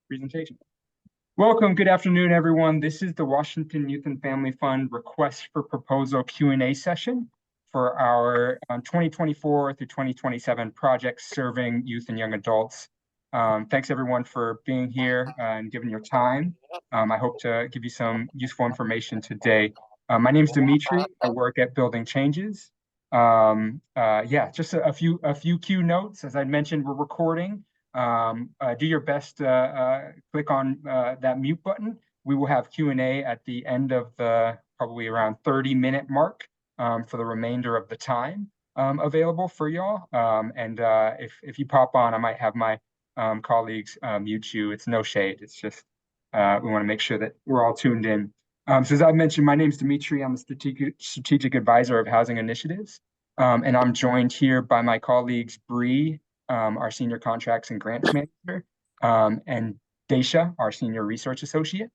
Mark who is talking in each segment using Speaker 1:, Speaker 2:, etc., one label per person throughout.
Speaker 1: Presentation. Welcome, good afternoon, everyone. This is the Washington Youth and Family Fund Request for Proposal Q&A session for our 2024 through 2027 projects serving youth and young adults. Thanks, everyone, for being here and giving your time. I hope to give you some useful information today. My name is Dimitri. I work at Building Changes. Just a few Q notes. As I mentioned, we're recording. Do your best to click on that mute button. We will have Q&A at the end of the probably around 30-minute mark for the remainder of the time available for y'all. If you pop on, I might have my colleagues mute you. It's no shade. It's just we want to make sure that we're all tuned in. So as I mentioned, my name is Dimitri. I'm the strategic advisor of housing initiatives. And I'm joined here by my colleagues, Bree, our senior contracts and grants manager, and Daisha, our senior research associate,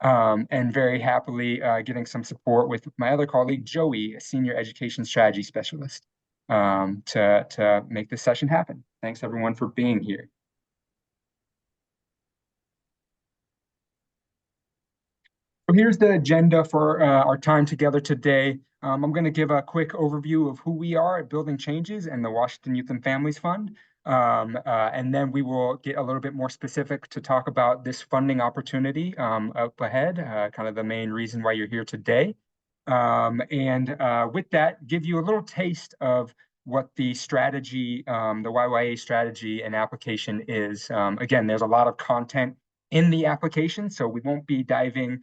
Speaker 1: and very happily getting some support with my other colleague, Joey, a senior education strategy specialist, to make this session happen. Thanks, everyone, for being here. So here's the agenda for our time together today. I'm going to give a quick overview of who we are at Building Changes and the Washington Youth and Families Fund. And then we will get a little bit more specific to talk about this funding opportunity up ahead, kind of the main reason why you're here today. With that, give you a little taste of what the strategy, the YYA strategy and application is. Again, there's a lot of content in the application, so we won't be diving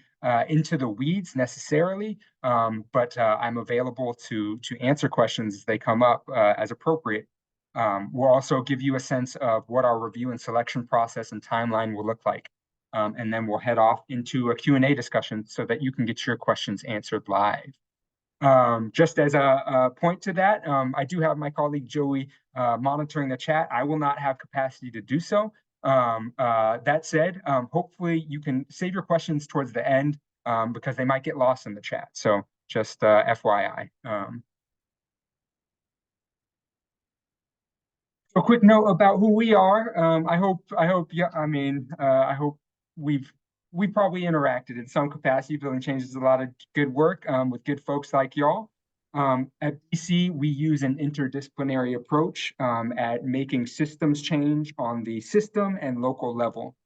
Speaker 1: into the weeds necessarily, but I'm available to answer questions as they come up as appropriate. We'll also give you a sense of what our review and selection process and timeline will look like. And then we'll head off into a Q&A discussion so that you can get your questions answered live. Just as a point to that, I do have my colleague Joey monitoring the chat. I will not have capacity to do so. That said, hopefully you can save your questions towards the end because they might get lost in the chat. So just FYI. A quick note about who we are. I hope we've probably interacted in some capacity. Building Changes a lot of good work with good folks like y'all. At BC, we use an interdisciplinary approach at making systems change on the system and local level.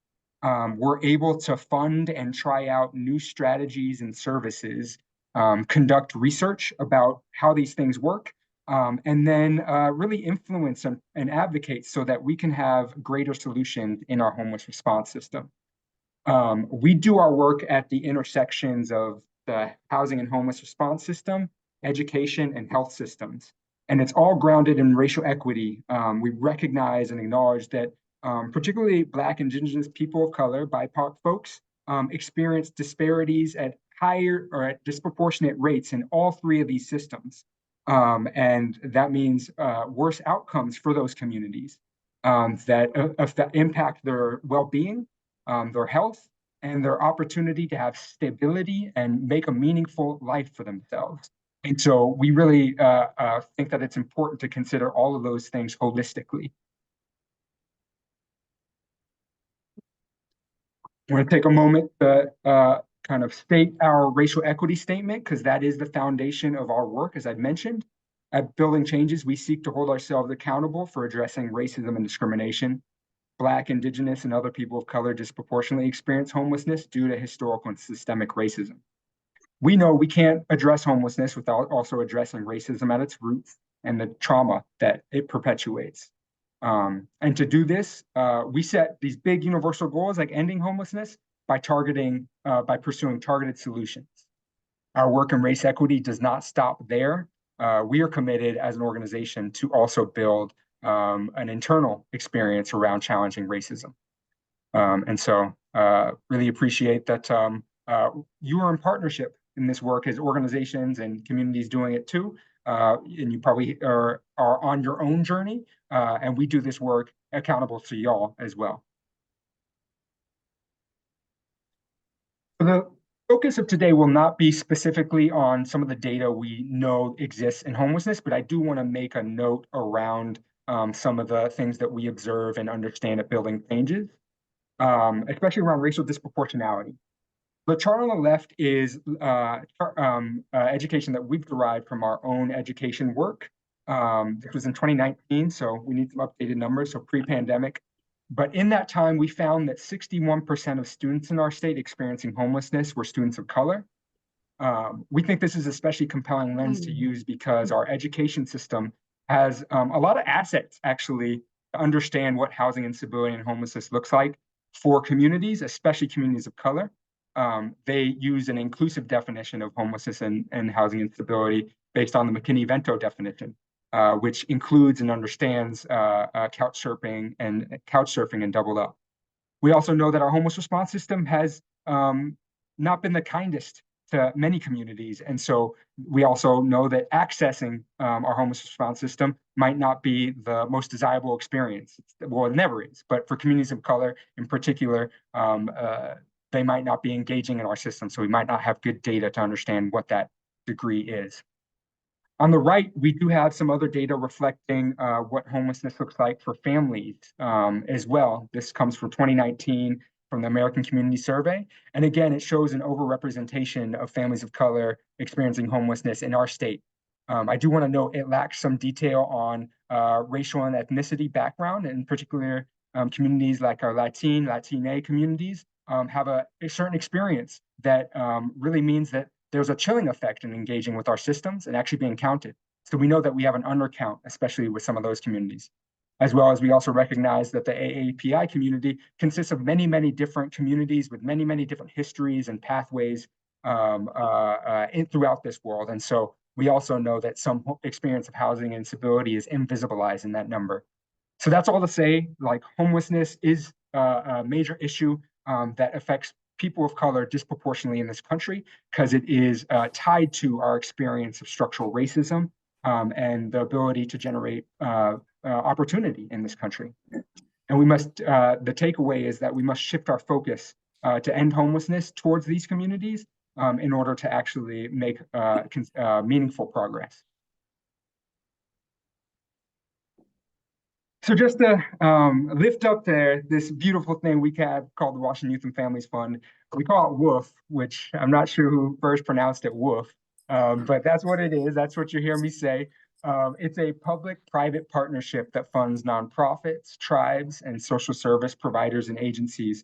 Speaker 1: We're able to fund and try out new strategies and services, conduct research about how these things work, and then really influence and advocate so that we can have greater solutions in our homeless response system. We do our work at the intersections of the housing and homeless response system, education, and health systems. And it's all grounded in racial equity. We recognize and acknowledge that particularly Black, Indigenous, people of color, BIPOC folks experience disparities at higher or at disproportionate rates in all three of these systems. And that means worse outcomes for those communities that impact their well-being, their health, and their opportunity to have stability and make a meaningful life for themselves. And so we really think that it's important to consider all of those things holistically. I'm going to take a moment to kind of state our racial equity statement, because that is the foundation of our work, as I've mentioned. At Building Changes, we seek to hold ourselves accountable for addressing racism and discrimination. Black, Indigenous, and other people of color disproportionately experience homelessness due to historical and systemic racism. We know we can't address homelessness without also addressing racism at its roots and the trauma that it perpetuates. And to do this, we set these big universal goals like ending homelessness by pursuing targeted solutions. Our work in race equity does not stop there. We are committed as an organization to also build an internal experience around challenging racism. And so really appreciate that you are in partnership in this work as organizations and communities doing it too. And you probably are on your own journey, and we do this work accountable to y'all as well. The focus of today will not be specifically on some of the data we know exists in homelessness, but I do want to make a note around some of the things that we observe and understand at Building Changes. especially around racial disproportionality. The chart on the left is education that we've derived from our own education work. This was in 2019, so we need some updated numbers, so pre-pandemic. But in that time, we found that 61% of students in our state experiencing homelessness were students of color. We think this is especially compelling lens to use because our education system has a lot of assets actually to understand what housing instability and homelessness looks like for communities, especially communities of color. They use an inclusive definition of homelessness and housing instability based on the McKinney-Vento definition, which includes and understands couch surfing and double up. We also know that our homeless response system has not been the kindest to many communities. And so we also know that accessing our homeless response system might not be the most desirable experience. Well, it never is, but for communities of color in particular, they might not be engaging in our system. So we might not have good data to understand what that degree is. On the right, we do have some other data reflecting what homelessness looks like for families as well. This comes from 2019 from the American Community Survey. And again, it shows an overrepresentation of families of color experiencing homelessness in our state. I do want to note it lacks some detail on racial and ethnicity background, in particular communities like our Latina communities have a certain experience that really means that there's a chilling effect in engaging with our systems and actually being counted. So we know that we have an undercount, especially with some of those communities. As well as we also recognize that the AAPI community consists of many, many different communities with many, many different histories and pathways throughout this world. And so we also know that some experience of housing instability is invisibilized in that number. So that's all to say, like homelessness is a major issue that affects people of color disproportionately in this country because it is tied to our experience of structural racism and the ability to generate opportunity in this country. And we must, the takeaway is that we must shift our focus to end homelessness towards these communities in order to actually make meaningful progress. So just to lift up this beautiful thing we have called the Washington Youth and Families Fund, we call it WOOF, which I'm not sure who first pronounced it WOOF, but that's what it is. That's what you hear me say. It's a public-private partnership that funds nonprofits, tribes, and social service providers and agencies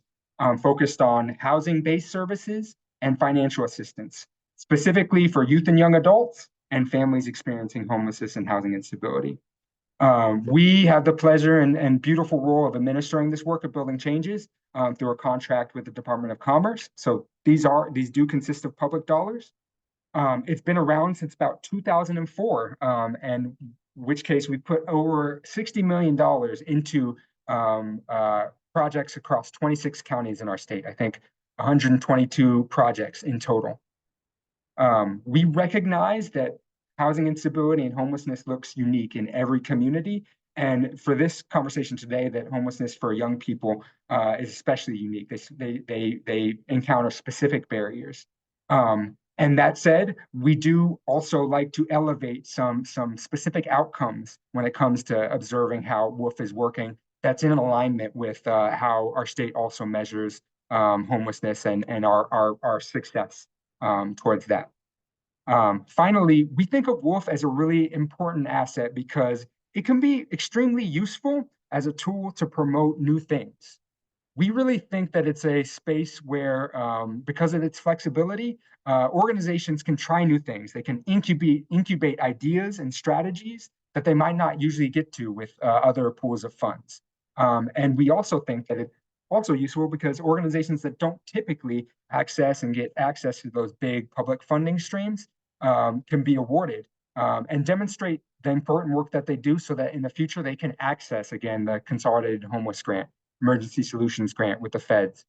Speaker 1: focused on housing-based services and financial assistance, specifically for youth and young adults and families experiencing homelessness and housing instability. We have the pleasure and beautiful role of administering this work of building changes through a contract with the Department of Commerce. So these do consist of public dollars. It's been around since about 2004, and in which case we put over $60 million into projects across 26 counties in our state. I think 122 projects in total. We recognize that housing instability and homelessness looks unique in every community. And for this conversation today, that homelessness for young people is especially unique. They encounter specific barriers. And that said, we do also like to elevate some specific outcomes when it comes to observing how WOOF is working. That's in alignment with how our state also measures homelessness and our success towards that. Finally, we think of WOOF as a really important asset because it can be extremely useful as a tool to promote new things. We really think that it's a space where, because of its flexibility, organizations can try new things. They can incubate ideas and strategies that they might not usually get to with other pools of funds. And we also think that it's also useful because organizations that don't typically get access to those big public funding streams can be awarded and demonstrate the important work that they do so that in the future they can access, again, the Consolidated Homeless Grant, Emergency Solutions Grant with the feds.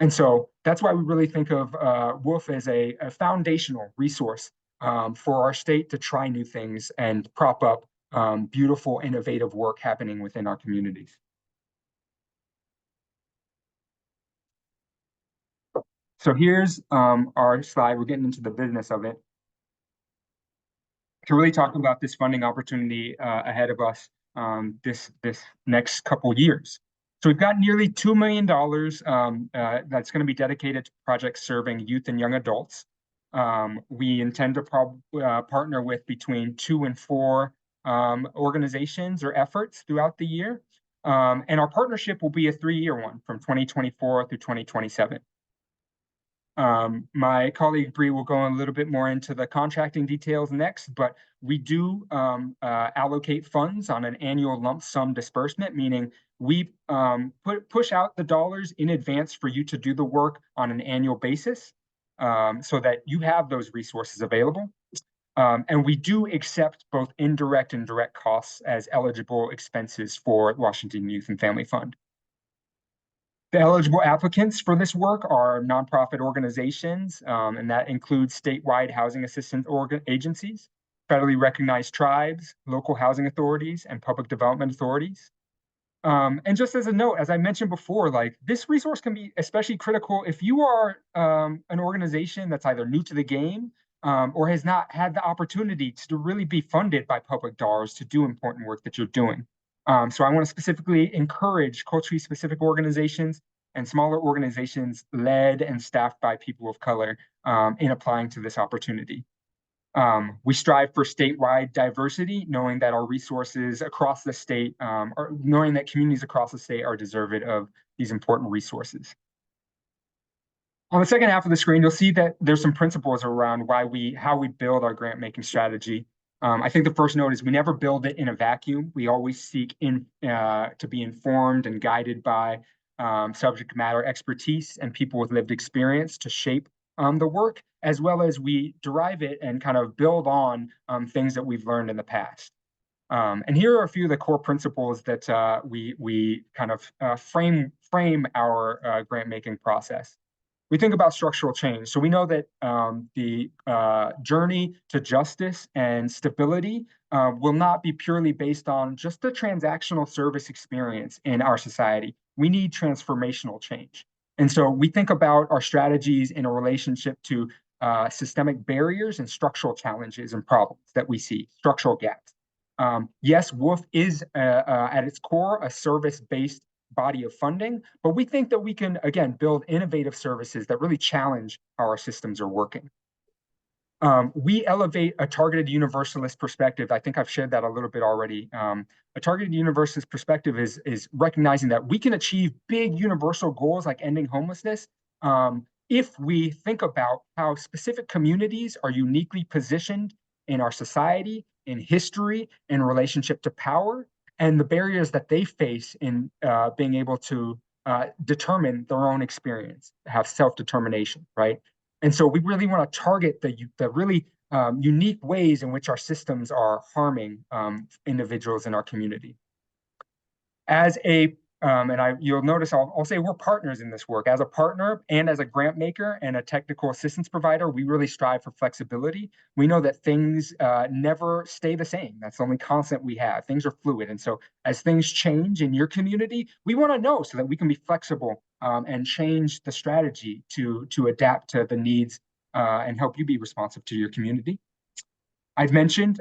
Speaker 1: And so that's why we really think of WOOF as a foundational resource for our state to try new things and prop up beautiful, innovative work happening within our communities. So here's our slide. We're getting into the business of it. To really talk about this funding opportunity ahead of us this next couple years. So we've got nearly $2 million that's going to be dedicated to projects serving youth and young adults. We intend to partner with between 2 and 4 organizations or efforts throughout the year. And our partnership will be a 3-year one from 2024 through 2027. My colleague Bree will go a little bit more into the contracting details next, but we do allocate funds on an annual lump sum disbursement, meaning we push out the dollars in advance for you to do the work on an annual basis, so that you have those resources available. And we do accept both indirect and direct costs as eligible expenses for Washington Youth and Family Fund. The eligible applicants for this work are nonprofit organizations, and that includes statewide housing assistance agencies, federally recognized tribes, local housing authorities, and public development authorities. And just as a note, as I mentioned before, like this resource can be especially critical if you are an organization that's either new to the game or has not had the opportunity to really be funded by public dollars to do important work that you're doing. So I want to specifically encourage culturally specific organizations and smaller organizations led and staffed by people of color in applying to this opportunity. We strive for statewide diversity, knowing that our resources across the state, or knowing that communities across the state are deserving of these important resources. On the second half of the screen, you'll see that there's some principles around how we build our grant making strategy. I think the first note is we never build it in a vacuum. We always seek to be informed and guided by subject matter expertise and people with lived experience to shape the work, as well as we derive it and kind of build on things that we've learned in the past. And here are a few of the core principles that we kind of frame our grant making process. We think about structural change. So we know that the journey to justice and stability will not be purely based on just the transactional service experience in our society. We need transformational change. And so we think about our strategies in a relationship to systemic barriers and structural challenges and problems that we see, structural gaps. Yes, WOOF is at its core a service-based body of funding, but we think that we can, again, build innovative services that really challenge how our systems are working. We elevate a targeted universalist perspective. I think I've shared that a little bit already. A targeted universalist perspective is recognizing that we can achieve big universal goals like ending homelessness if we think about how specific communities are uniquely positioned in our society, in history, in relationship to power, and the barriers that they face in being able to determine their own experience, have self-determination, right? And so we really want to target the really unique ways in which our systems are harming individuals in our community. As a you'll notice I'll say we're partners in this work. As a partner and as a grant maker and a technical assistance provider, we really strive for flexibility. We know that things never stay the same. That's the only constant we have. Things are fluid. And so as things change in your community, we want to know so that we can be flexible and change the strategy to adapt to the needs and help you be responsive to your community. I've mentioned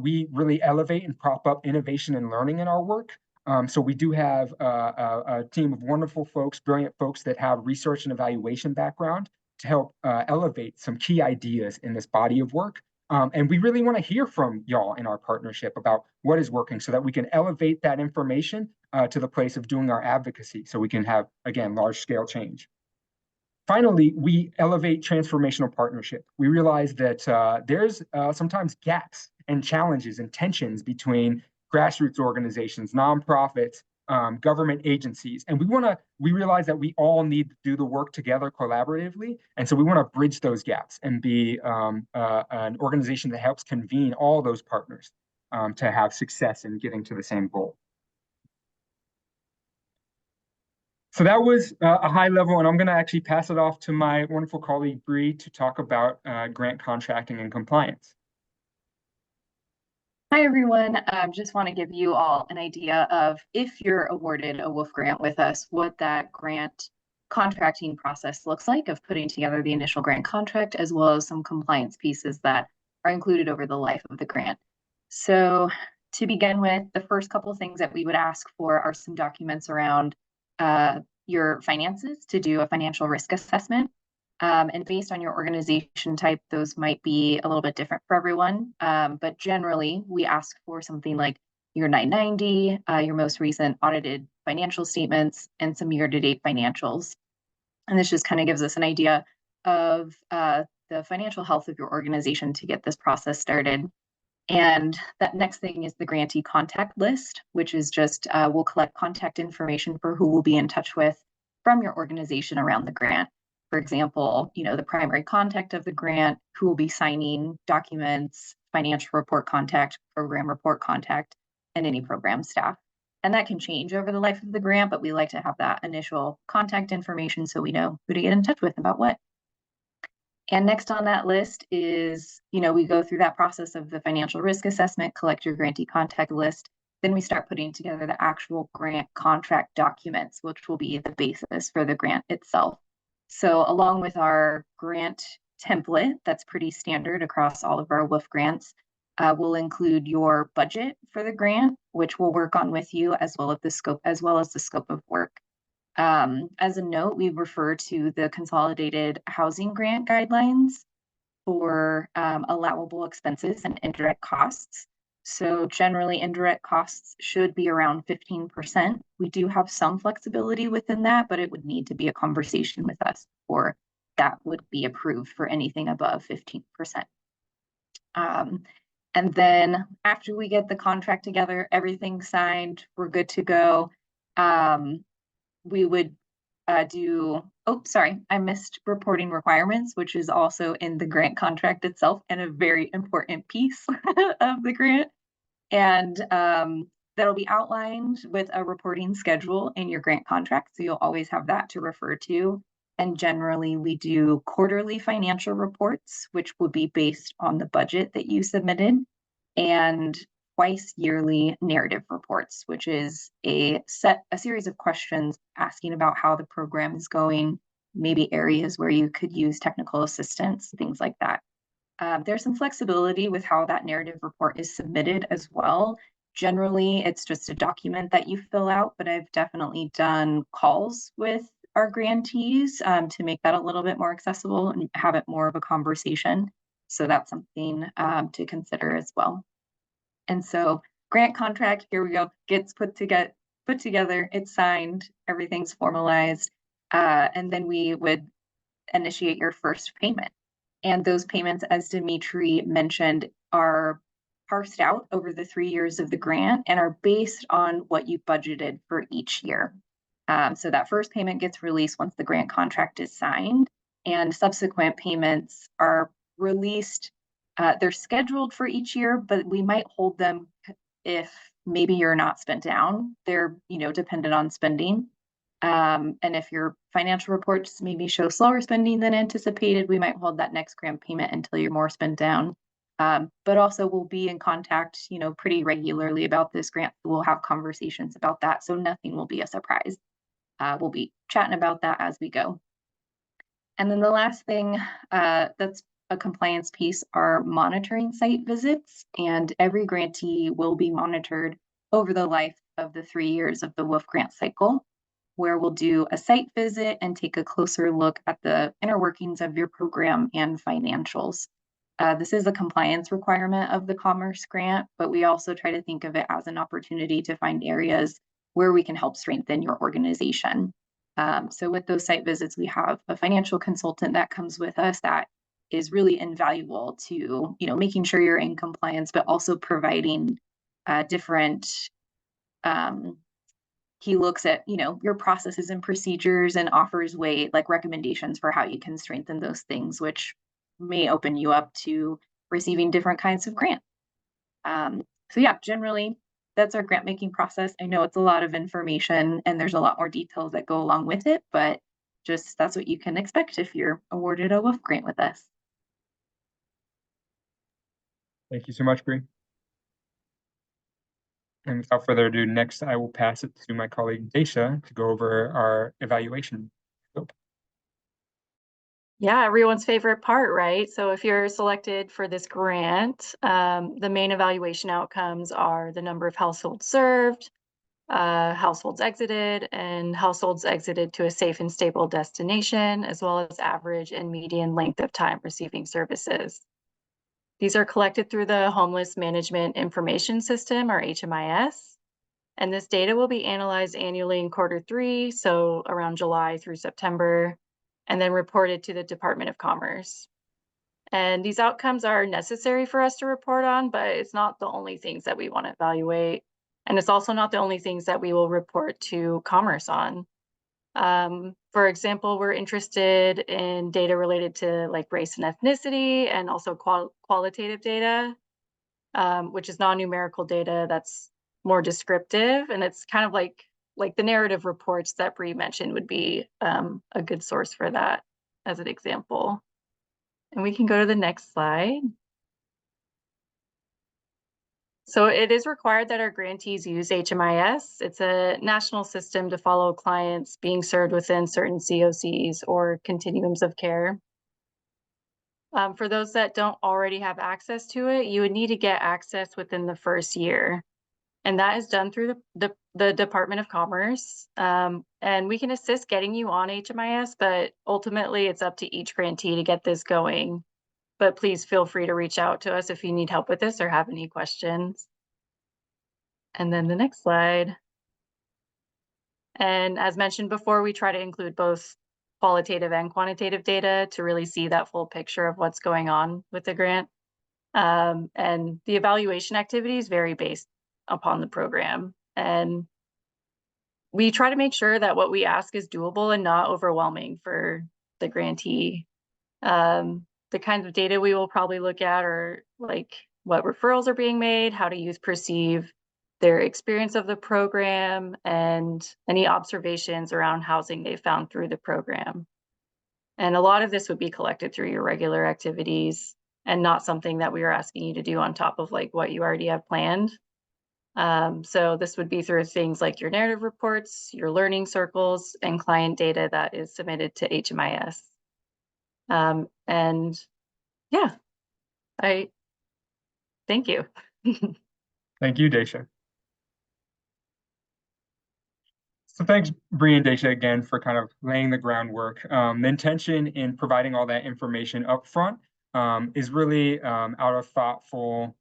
Speaker 1: we really elevate and prop up innovation and learning in our work. So we do have a team of wonderful folks, brilliant folks that have research and evaluation background to help elevate some key ideas in this body of work. And we really want to hear from y'all in our partnership about what is working so that we can elevate that information to the place of doing our advocacy so we can have, again, large scale change. Finally, we elevate transformational partnership. We realize that there's sometimes gaps and challenges and tensions between grassroots organizations, nonprofits, government agencies. And we realize that we all need to do the work together collaboratively. And so we want to bridge those gaps and be an organization that helps convene all those partners to have success in getting to the same goal. So that was a high level, and I'm going to actually pass it off to my wonderful colleague, Bree, to talk about grant contracting and compliance.
Speaker 2: Hi, everyone. Just want to give you all an idea of if you're awarded a WOOF grant with us, what that grant contracting process looks like of putting together the initial grant contract, as well as some compliance pieces that are included over the life of the grant. So to begin with, the first couple of things that we would ask for are some documents around your finances to do a financial risk assessment. And based on your organization type, those might be a little bit different for everyone. But generally, we ask for something like your 990, your most recent audited financial statements, and some year-to-date financials. And this just kind of gives us an idea of the financial health of your organization to get this process started. And that next thing is the grantee contact list, which is just we'll collect contact information for who we'll be in touch with from your organization around the grant. For example, the primary contact of the grant, who will be signing documents, financial report contact, program report contact, and any program staff. And that can change over the life of the grant, but we like to have that initial contact information so we know who to get in touch with about what. And next on that list is, we go through that process of the financial risk assessment, collect your grantee contact list. Then we start putting together the actual grant contract documents, which will be the basis for the grant itself. So along with our grant template, that's pretty standard across all of our WOOF grants, we'll include your budget for the grant, which we'll work on with you, as well as the scope of work. As a note, we refer to the Consolidated Housing Grant Guidelines for allowable expenses and indirect costs. So generally, indirect costs should be around 15%. We do have some flexibility within that, but it would need to be a conversation with us before that would be approved for anything above 15%. And then after we get the contract together, everything's signed, we're good to go. We would I missed reporting requirements, which is also in the grant contract itself and a very important piece of the grant. And that'll be outlined with a reporting schedule in your grant contract. So you'll always have that to refer to. And generally, we do quarterly financial reports, which will be based on the budget that you submitted, and twice yearly narrative reports, which is a series of questions asking about how the program is going, maybe areas where you could use technical assistance, things like that. There's some flexibility with how that narrative report is submitted as well. Generally, it's just a document that you fill out, but I've definitely done calls with our grantees to make that a little bit more accessible and have it more of a conversation. So that's something to consider as well. And so grant contract, here we go, gets put together, it's signed, everything's formalized, and then we would initiate your first payment. And those payments, as Dimitri mentioned, are parsed out over the 3 years of the grant and are based on what you budgeted for each year. So that first payment gets released once the grant contract is signed, and subsequent payments are released. They're scheduled for each year, but we might hold them if maybe you're not spent down. They're, dependent on spending. And if your financial reports maybe show slower spending than anticipated, we might hold that next grant payment until you're more spent down. But also we'll be in contact, pretty regularly about this grant. We'll have conversations about that. So nothing will be a surprise. We'll be chatting about that as we go. And then the last thing that's a compliance piece are monitoring site visits, and every grantee will be monitored over the life of the 3 years of the WOOF grant cycle, where we'll do a site visit and take a closer look at the inner workings of your program and financials. This is a compliance requirement of the Commerce Grant, but we also try to think of it as an opportunity to find areas where we can help strengthen your organization. So with those site visits, we have a financial consultant that comes with us that is really invaluable to, making sure you're in compliance, but also providing different, he looks at, your processes and procedures and offers recommendations for how you can strengthen those things, which may open you up to receiving different kinds of grants. So yeah, generally that's our grant making process. I know it's a lot of information and there's a lot more details that go along with it, but just that's what you can expect if you're awarded a WOOF grant with us.
Speaker 1: Thank you so much, Bree. And without further ado, next I will pass it to my colleague Daisha to go over our evaluation.
Speaker 3: Yeah, everyone's favorite part, right? So if you're selected for this grant, the main evaluation outcomes are the number of households served, households exited, and households exited to a safe and stable destination, as well as average and median length of time receiving services. These are collected through the Homeless Management Information System, or HMIS, and this data will be analyzed annually in Q3, so around July through September, and then reported to the Department of Commerce. And these outcomes are necessary for us to report on, but it's not the only things that we want to evaluate. And it's also not the only things that we will report to Commerce on. For example, we're interested in data related to like race and ethnicity, and also qualitative data, which is non-numerical data that's more descriptive. And it's kind of like the narrative reports that Bree mentioned would be a good source for that as an example. And we can go to the next slide. So it is required that our grantees use HMIS. It's a national system to follow clients being served within certain COCs or continuums of care. For those that don't already have access to it, you would need to get access within the first year. And that is done through the Department of Commerce. And we can assist getting you on HMIS, but ultimately it's up to each grantee to get this going. But please feel free to reach out to us if you need help with this or have any questions. And then the next slide. And as mentioned before, we try to include both qualitative and quantitative data to really see that full picture of what's going on with the grant. And the evaluation activities vary based upon the program. And we try to make sure that what we ask is doable and not overwhelming for the grantee. The kinds of data we will probably look at are like what referrals are being made, how do youth perceive their experience of the program, and any observations around housing they found through the program. And a lot of this would be collected through your regular activities and not something that we are asking you to do on top of like what you already have planned. So this would be through things like your narrative reports, your learning circles, and client data that is submitted to HMIS. And yeah, I thank you.
Speaker 1: Thank you, Daisha. So thanks, Bree and Daisha, again, for kind of laying the groundwork. The intention in providing all that information up front is really out of thoughtful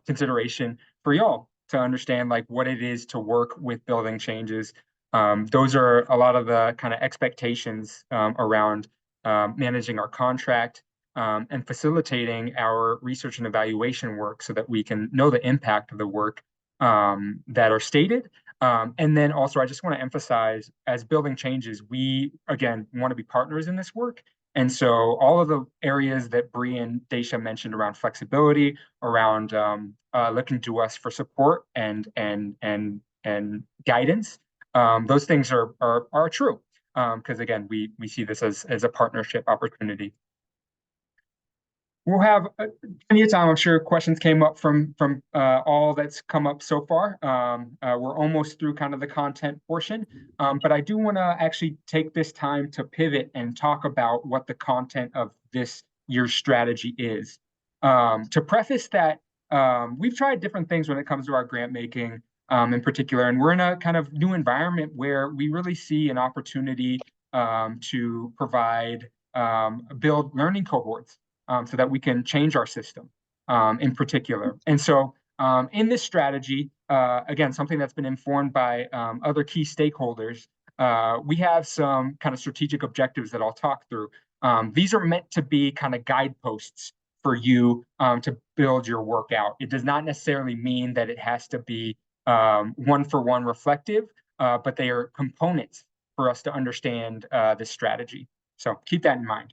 Speaker 1: consideration for y'all to understand like what it is to work with building changes. Those are a lot of the kind of expectations around managing our contract and facilitating our research and evaluation work so that we can know the impact of the work that are stated. And then also, I just want to emphasize, as building changes, we, again, want to be partners in this work. And so all of the areas that Bree and Daisha mentioned around flexibility, around looking to us for support and guidance, those things are true. Because again, we see this as a partnership opportunity. We'll have plenty of time. I'm sure questions came up from all that's come up so far. We're almost through kind of the content portion, but I do want to actually take this time to pivot and talk about what the content of this year's strategy is. To preface that, we've tried different things when it comes to our grant making in particular, and we're in a kind of new environment where we really see an opportunity to provide, build learning cohorts. So that we can change our system in particular. And so in this strategy, again, something that's been informed by other key stakeholders, we have some kind of strategic objectives that I'll talk through. These are meant to be kind of guideposts for you to build your work out. It does not necessarily mean that it has to be one-for-one reflective, but they are components for us to understand this strategy. So keep that in mind.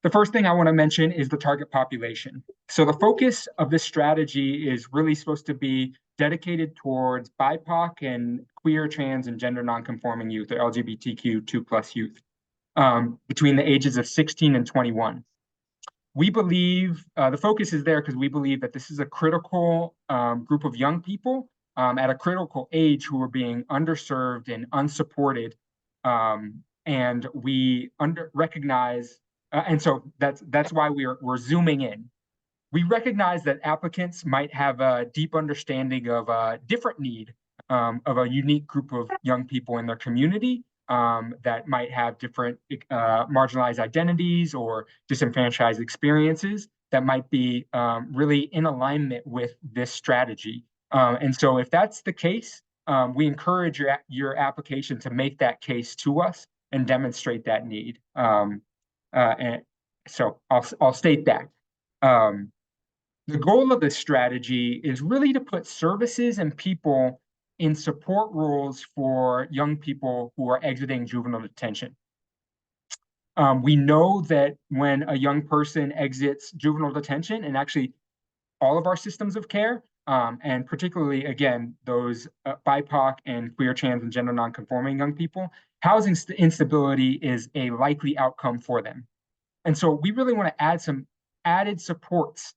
Speaker 1: The first thing I want to mention is the target population. So the focus of this strategy is really supposed to be dedicated towards BIPOC and queer, trans, and gender nonconforming youth, or LGBTQ2+ youth, between the ages of 16 and 21. We believe the focus is there because we believe that this is a critical group of young people at a critical age who are being underserved and unsupported and we recognize, and so that's why we're zooming in. We recognize that applicants might have a deep understanding of a different need of a unique group of young people in their community that might have different marginalized identities or disenfranchised experiences that might be really in alignment with this strategy. And so if that's the case, we encourage your application to make that case to us and demonstrate that need. And so I'll state that. The goal of this strategy is really to put services and people in support roles for young people who are exiting juvenile detention. We know that when a young person exits juvenile detention, and actually all of our systems of care, and particularly, again, those BIPOC and queer, trans, and gender nonconforming young people, housing instability is a likely outcome for them. And so we really want to add some added supports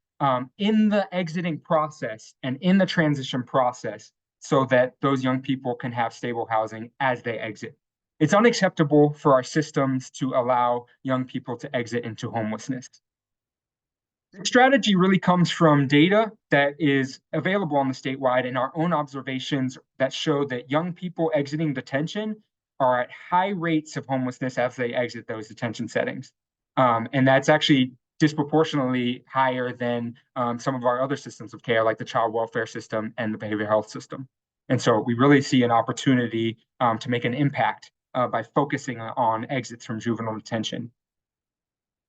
Speaker 1: in the exiting process and in the transition process so that those young people can have stable housing as they exit. It's unacceptable for our systems to allow young people to exit into homelessness. The strategy really comes from data that is available on the statewide and our own observations that show that young people exiting detention are at high rates of homelessness as they exit those detention settings. And that's actually disproportionately higher than some of our other systems of care, like the child welfare system and the behavioral health system. And so we really see an opportunity to make an impact by focusing on exits from juvenile detention.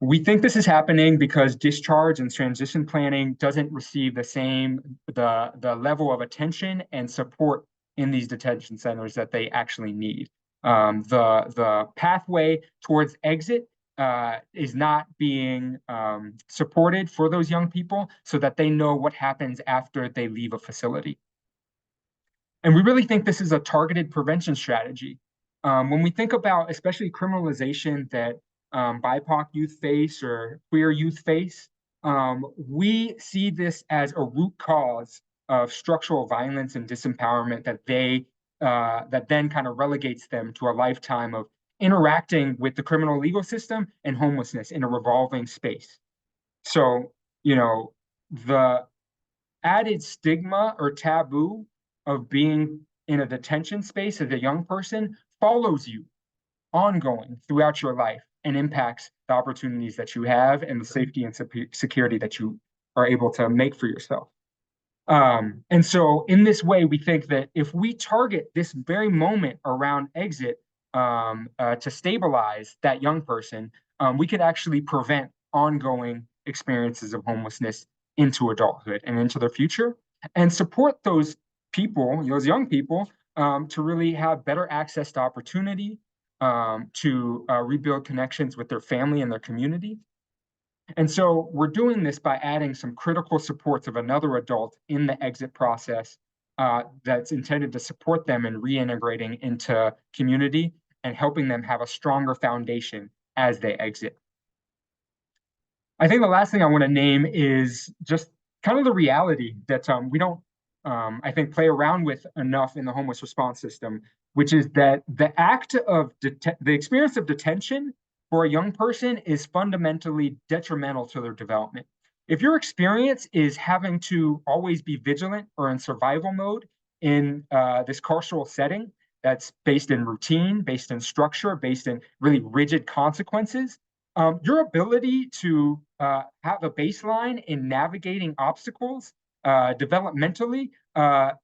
Speaker 1: We think this is happening because discharge and transition planning doesn't receive the level of attention and support in these detention centers that they actually need. The pathway towards exit is not being supported for those young people so that they know what happens after they leave a facility. And we really think this is a targeted prevention strategy. When we think about especially criminalization that BIPOC youth face or queer youth face, we see this as a root cause of structural violence and disempowerment that that then kind of relegates them to a lifetime of interacting with the criminal legal system and homelessness in a revolving space. So, the added stigma or taboo of being in a detention space as a young person follows you ongoing throughout your life and impacts the opportunities that you have and the safety and security that you are able to make for yourself. And so in this way, we think that if we target this very moment around exit to stabilize that young person, we could actually prevent ongoing experiences of homelessness into adulthood and into their future, and support those people, those young people, to really have better access to opportunity, to rebuild connections with their family and their community. And so we're doing this by adding some critical supports of another adult in the exit process that's intended to support them in reintegrating into community and helping them have a stronger foundation as they exit. I think the last thing I want to name is just kind of the reality that we don't, I think, play around with enough in the homeless response system, which is that the experience of detention for a young person is fundamentally detrimental to their development. If your experience is having to always be vigilant or in survival mode in this carceral setting that's based in routine, based in structure, based in really rigid consequences, your ability to have a baseline in navigating obstacles developmentally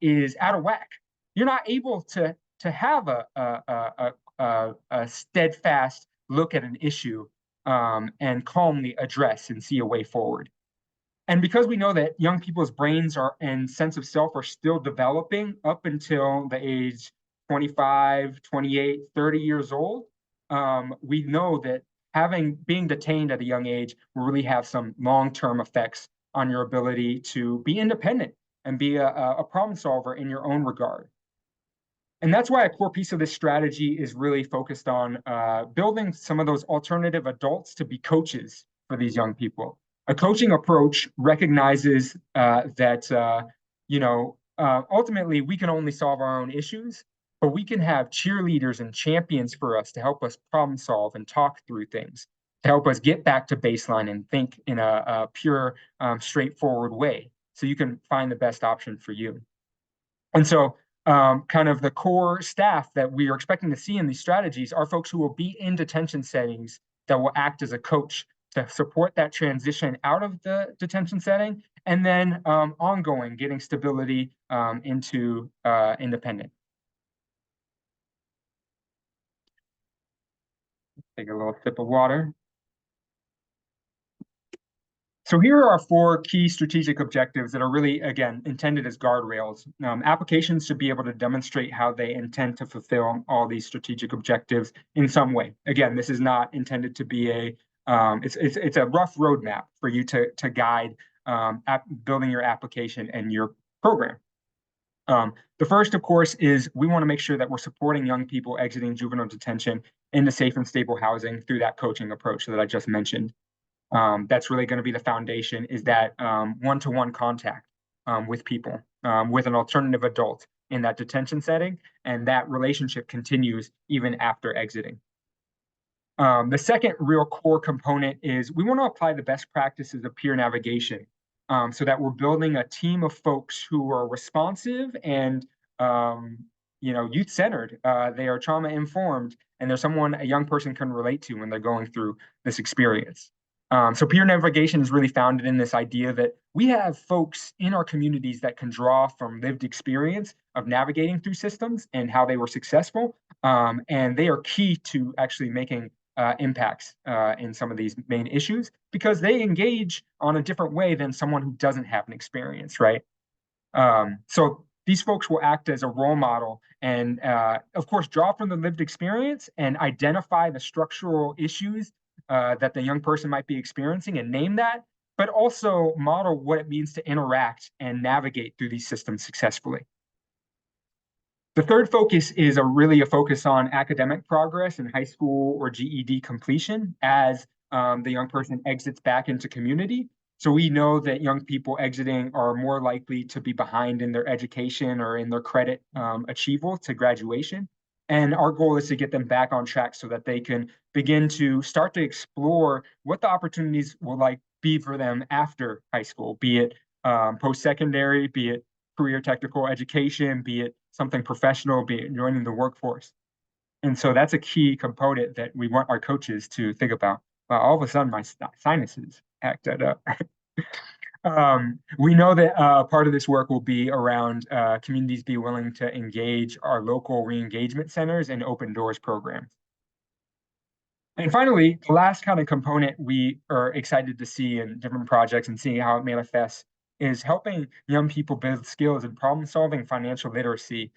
Speaker 1: is out of whack. You're not able to have a steadfast look at an issue and calmly address and see a way forward. And because we know that young people's brains and sense of self are still developing up until the age 25, 28, 30 years old, we know that being detained at a young age will really have some long-term effects on your ability to be independent and be a problem solver in your own regard. And that's why a core piece of this strategy is really focused on building some of those alternative adults to be coaches for these young people. A coaching approach recognizes that, ultimately we can only solve our own issues, but we can have cheerleaders and champions for us to help us problem solve and talk through things, to help us get back to baseline and think in a pure, straightforward way, so you can find the best option for you. And so, kind of the core staff that we are expecting to see in these strategies are folks who will be in detention settings that will act as a coach to support that transition out of the detention setting, and then ongoing getting stability into independent. Take a little sip of water. So here are our 4 key strategic objectives that are really, again, intended as guardrails. Applications should be able to demonstrate how they intend to fulfill all these strategic objectives in some way. Again, this is not intended to be it's a rough roadmap for you to guide building your application and your program. The first, of course, is we want to make sure that we're supporting young people exiting juvenile detention into safe and stable housing through that coaching approach that I just mentioned. That's really going to be the foundation, is that one-to-one contact with people, with an alternative adult in that detention setting, and that relationship continues even after exiting. The second real core component is we want to apply the best practices of peer navigation, so that we're building a team of folks who are responsive and youth-centered. They are trauma-informed, and they're someone a young person can relate to when they're going through this experience. So peer navigation is really founded in this idea that we have folks in our communities that can draw from lived experience of navigating through systems and how they were successful. And they are key to actually making impacts in some of these main issues, because they engage on a different way than someone who doesn't have an experience, right? So these folks will act as a role model and, of course, draw from the lived experience and identify the structural issues that the young person might be experiencing and name that, but also model what it means to interact and navigate through these systems successfully. The third focus is really a focus on academic progress in high school or GED completion as the young person exits back into community. So we know that young people exiting are more likely to be behind in their education or in their credit achievable to graduation. And our goal is to get them back on track so that they can begin to start to explore what the opportunities will be for them after high school, be it post-secondary, be it career technical education, be it something professional, be it joining the workforce. And so that's a key component that we want our coaches to think about. Well, all of a sudden, my sinuses acted up. We know that part of this work will be around communities be willing to engage our local re-engagement centers and open doors programs. And finally, the last kind of component we are excited to see in different projects and seeing how it manifests is helping young people build skills in problem solving, financial literacy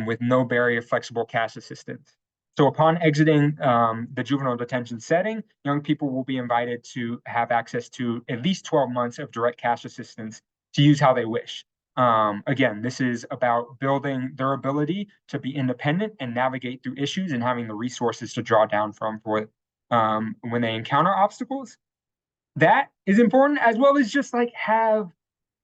Speaker 1: with no barrier flexible cash assistance. So upon exiting the juvenile detention setting, young people will be invited to have access to at least 12 months of direct cash assistance to use how they wish. Again, this is about building their ability to be independent and navigate through issues and having the resources to draw down from for when they encounter obstacles. That is important, as well as just have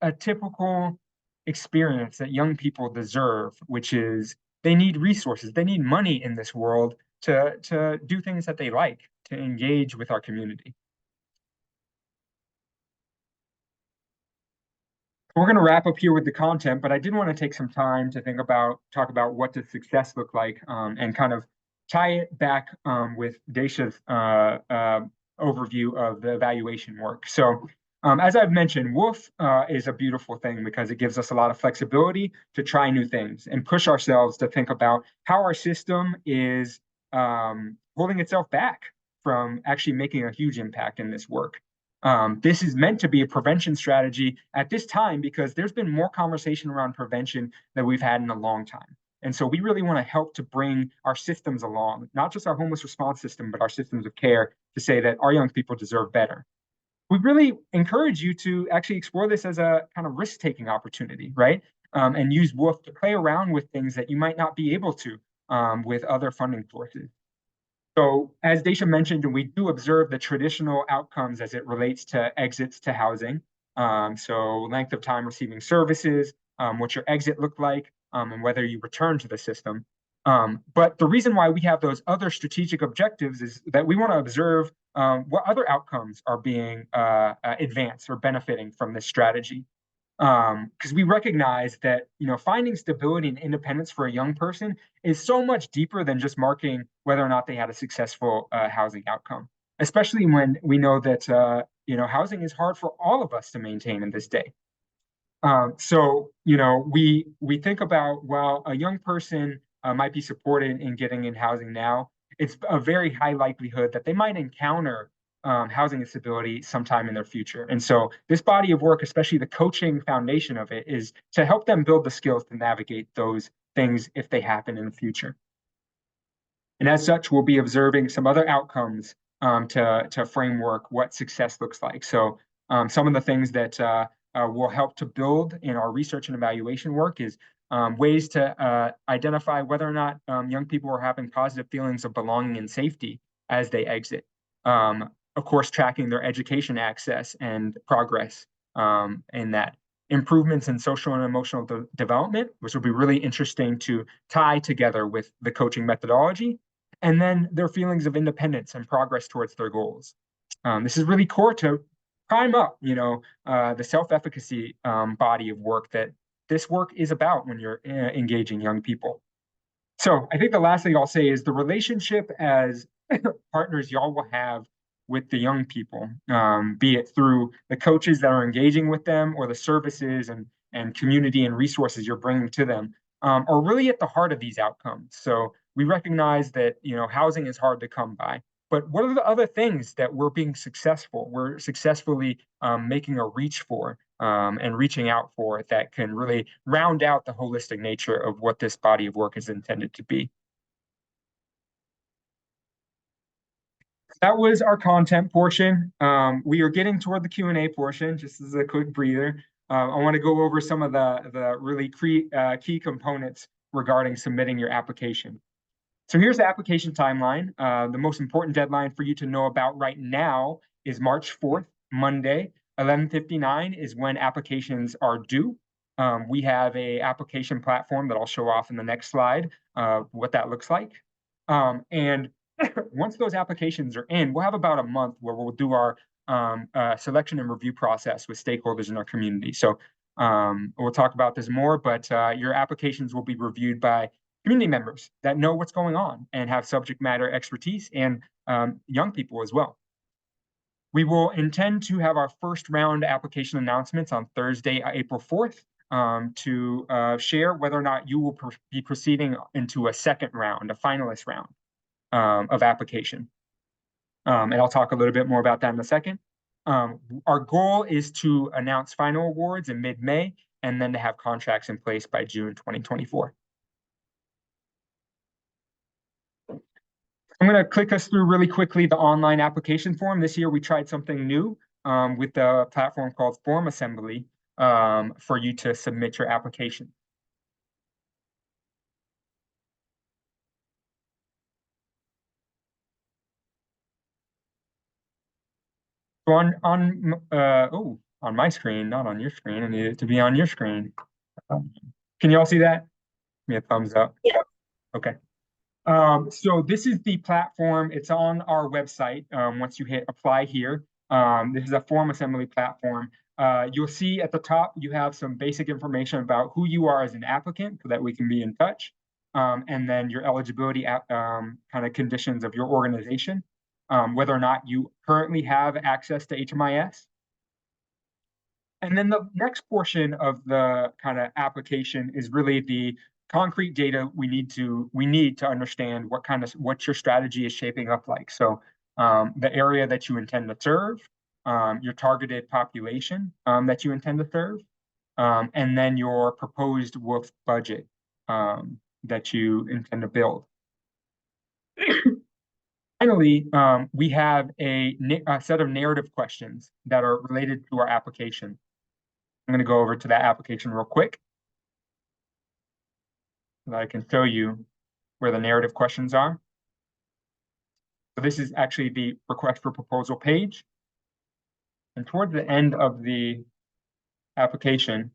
Speaker 1: a typical experience that young people deserve, which is they need resources, they need money in this world to do things that they like, to engage with our community. We're going to wrap up here with the content, but I did want to take some time to talk about what does success look like, and kind of tie it back with Daisha's overview of the evaluation work. So as I've mentioned, WOOF is a beautiful thing because it gives us a lot of flexibility to try new things and push ourselves to think about how our system is holding itself back from actually making a huge impact in this work. This is meant to be a prevention strategy at this time because there's been more conversation around prevention than we've had in a long time. And so we really want to help to bring our systems along, not just our homeless response system, but our systems of care, to say that our young people deserve better. We really encourage you to actually explore this as a kind of risk-taking opportunity, right? And use WOOF to play around with things that you might not be able to with other funding sources. So as Daisha mentioned, we do observe the traditional outcomes as it relates to exits to housing. So length of time receiving services, what your exit looked like, and whether you return to the system. But the reason why we have those other strategic objectives is that we want to observe what other outcomes are being advanced or benefiting from this strategy. Because we recognize that, finding stability and independence for a young person is so much deeper than just marking whether or not they had a successful housing outcome, especially when we know that housing is hard for all of us to maintain in this day. So we think about, well, a young person might be supported in getting in housing now. It's a very high likelihood that they might encounter housing instability sometime in their future. And so this body of work, especially the coaching foundation of it, is to help them build the skills to navigate those things if they happen in the future. And as such, we'll be observing some other outcomes to framework what success looks like. So some of the things that will help to build in our research and evaluation work is ways to identify whether or not young people are having positive feelings of belonging and safety as they exit. Of course, tracking their education access and progress in that. Improvements in social and emotional development, which will be really interesting to tie together with the coaching methodology, and then their feelings of independence and progress towards their goals. This is really core to prime up, the self-efficacy body of work that this work is about when you're engaging young people. So I think the last thing I'll say is the relationship as partners y'all will have with the young people, be it through the coaches that are engaging with them or the services and community and resources you're bringing to them, are really at the heart of these outcomes. So we recognize that housing is hard to come by, but what are the other things that we're successfully making a reach for and reaching out for that can really round out the holistic nature of what this body of work is intended to be. That was our content portion. We are getting toward the Q&A portion, just as a quick breather. I want to go over some of the really key components regarding submitting your application. So here's the application timeline. The most important deadline for you to know about right now is March 4th, Monday, 11:59 is when applications are due. We have a application platform that I'll show off in the next slide, what that looks like. And once those applications are in, we'll have about a month where we'll do our selection and review process with stakeholders in our community. So we'll talk about this more, but your applications will be reviewed by community members that know what's going on and have subject matter expertise, and young people as well. We will intend to have our first round application announcements on Thursday, April 4th, to share whether or not you will be proceeding into a second round, a finalist round of application. And I'll talk a little bit more about that in a second. Our goal is to announce final awards in mid-May and then to have contracts in place by June 2024. I'm going to click us through really quickly the online application form. This year we tried something new with the platform called Form Assembly for you to submit your application. So on my screen, not on your screen. I need it to be on your screen. Can you all see that? Give me a thumbs up.
Speaker 3: Yeah.
Speaker 1: Okay. So this is the platform. It's on our website. Once you hit apply here, this is a form assembly platform. You'll see at the top, you have some basic information about who you are as an applicant so that we can be in touch. And then your eligibility kind of conditions of your organization, whether or not you currently have access to HMIS. And then the next portion of the kind of application is really the concrete data we need to understand what your strategy is shaping up like. So the area that you intend to serve, your targeted population that you intend to serve, and then your proposed WOOF budget that you intend to build. Finally, we have a set of narrative questions that are related to our application. I'm going to go over to that application real quick so that I can show you where the narrative questions are. So this is actually the request for proposal page. And towards the end of the application,